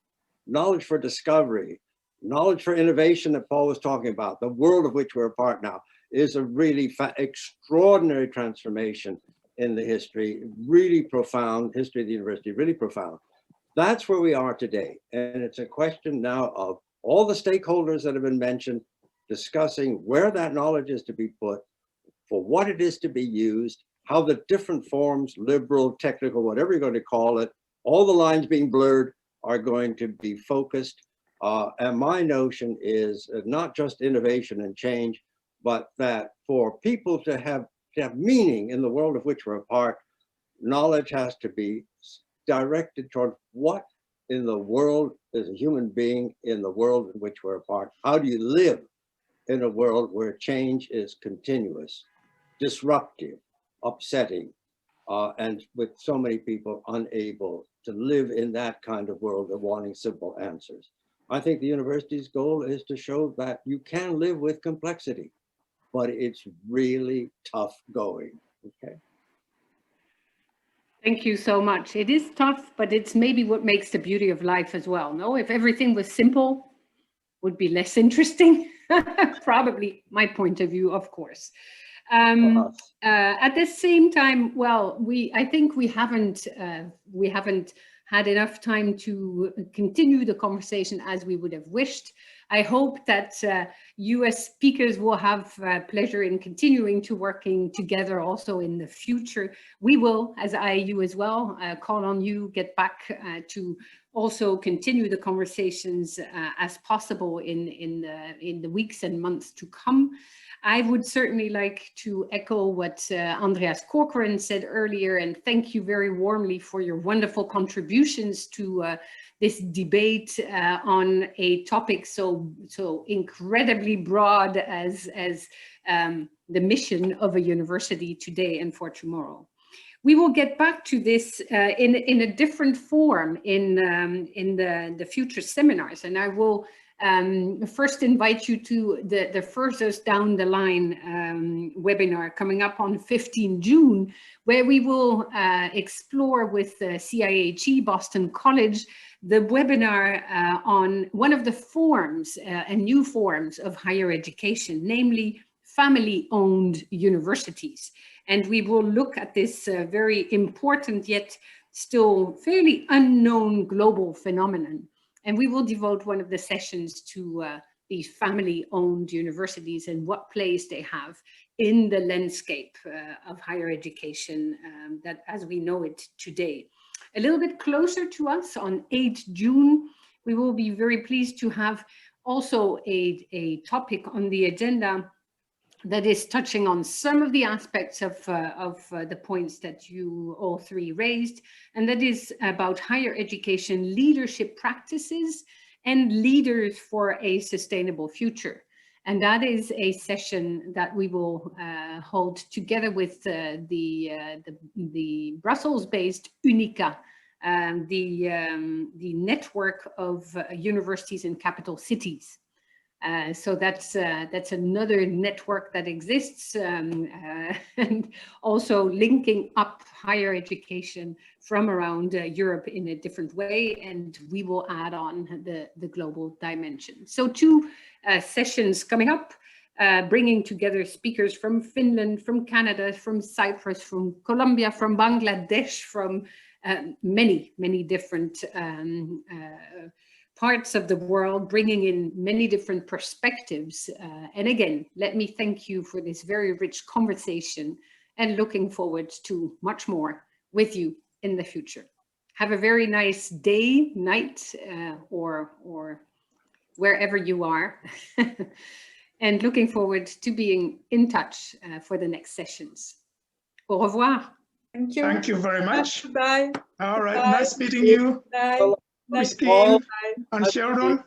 knowledge for discovery, knowledge for innovation that Paul was talking about, the world of which we're a part now, is a really extraordinary transformation in the history, really profound, history of the university, really profound. That's where we are today. And it's a question now of all the stakeholders that have been mentioned, discussing where that knowledge is to be put, for what it is to be used, how the different forms, liberal, technical, whatever you're going to call it, all the lines being blurred are going to be focused. And my notion is not just innovation and change, but that for people to have meaning in the world of which we're a part, knowledge has to be directed toward what in the world as a human being in the world in which we're a part. How do you live in a world where change is continuous, disruptive, upsetting, and with so many people unable to live in that kind of world of wanting simple answers? I think the university's goal is to show that you can live with complexity, but it's really tough going, okay? Thank you so much. It is tough, but it's maybe what makes the beauty of life as well. No, if everything was simple, would be less interesting. Probably my point of view, of course. At the same time, well, I think we haven't had enough time to continue the conversation as we would have wished. I hope that US speakers will have pleasure in continuing to working together also in the future. We will, as IAU as well, call on you, get back to also continue the conversations as possible in the weeks and months to come. I would certainly like to echo what Andreas Corcoran said earlier, and thank you very warmly for your wonderful contributions to this debate on a topic so incredibly broad as the mission of a university today and for tomorrow. We will get back to this in a different form in the future seminars, and I will first invite you to the furthest down the line webinar coming up on 15 June, where we will explore with CIHE Boston College the webinar on one of the forms and new forms of higher education, namely family-owned universities. And we will look at this very important yet still fairly unknown global phenomenon. And we will devote one of the sessions to these family-owned universities and what place they have in the landscape of higher education that as we know it today. A little bit closer to us on 8 June, we will be very pleased to have also a topic on the agenda that is touching on some of the aspects of the points that you all three raised, and that is about higher education leadership practices and leaders for a sustainable future. And that is a session that we will hold together with the Brussels-based UNICA, the network of universities in capital cities. So that's another network that exists and also linking up higher education from around Europe in a different way, and we will add on the global dimension. So two sessions coming up, bringing together speakers from Finland, from Canada, from Cyprus, from Colombia, from Bangladesh, from many different parts of the world, bringing in many different perspectives. And again, let me thank you for this very rich conversation and looking forward to much more with you in the future. Have a very nice day, night, or wherever you are. And looking forward to being in touch for the next sessions. Au revoir. Thank you. Thank you very much. Bye. All right. Bye. Nice meeting you. Bye. Christine Bye. and Sheldon.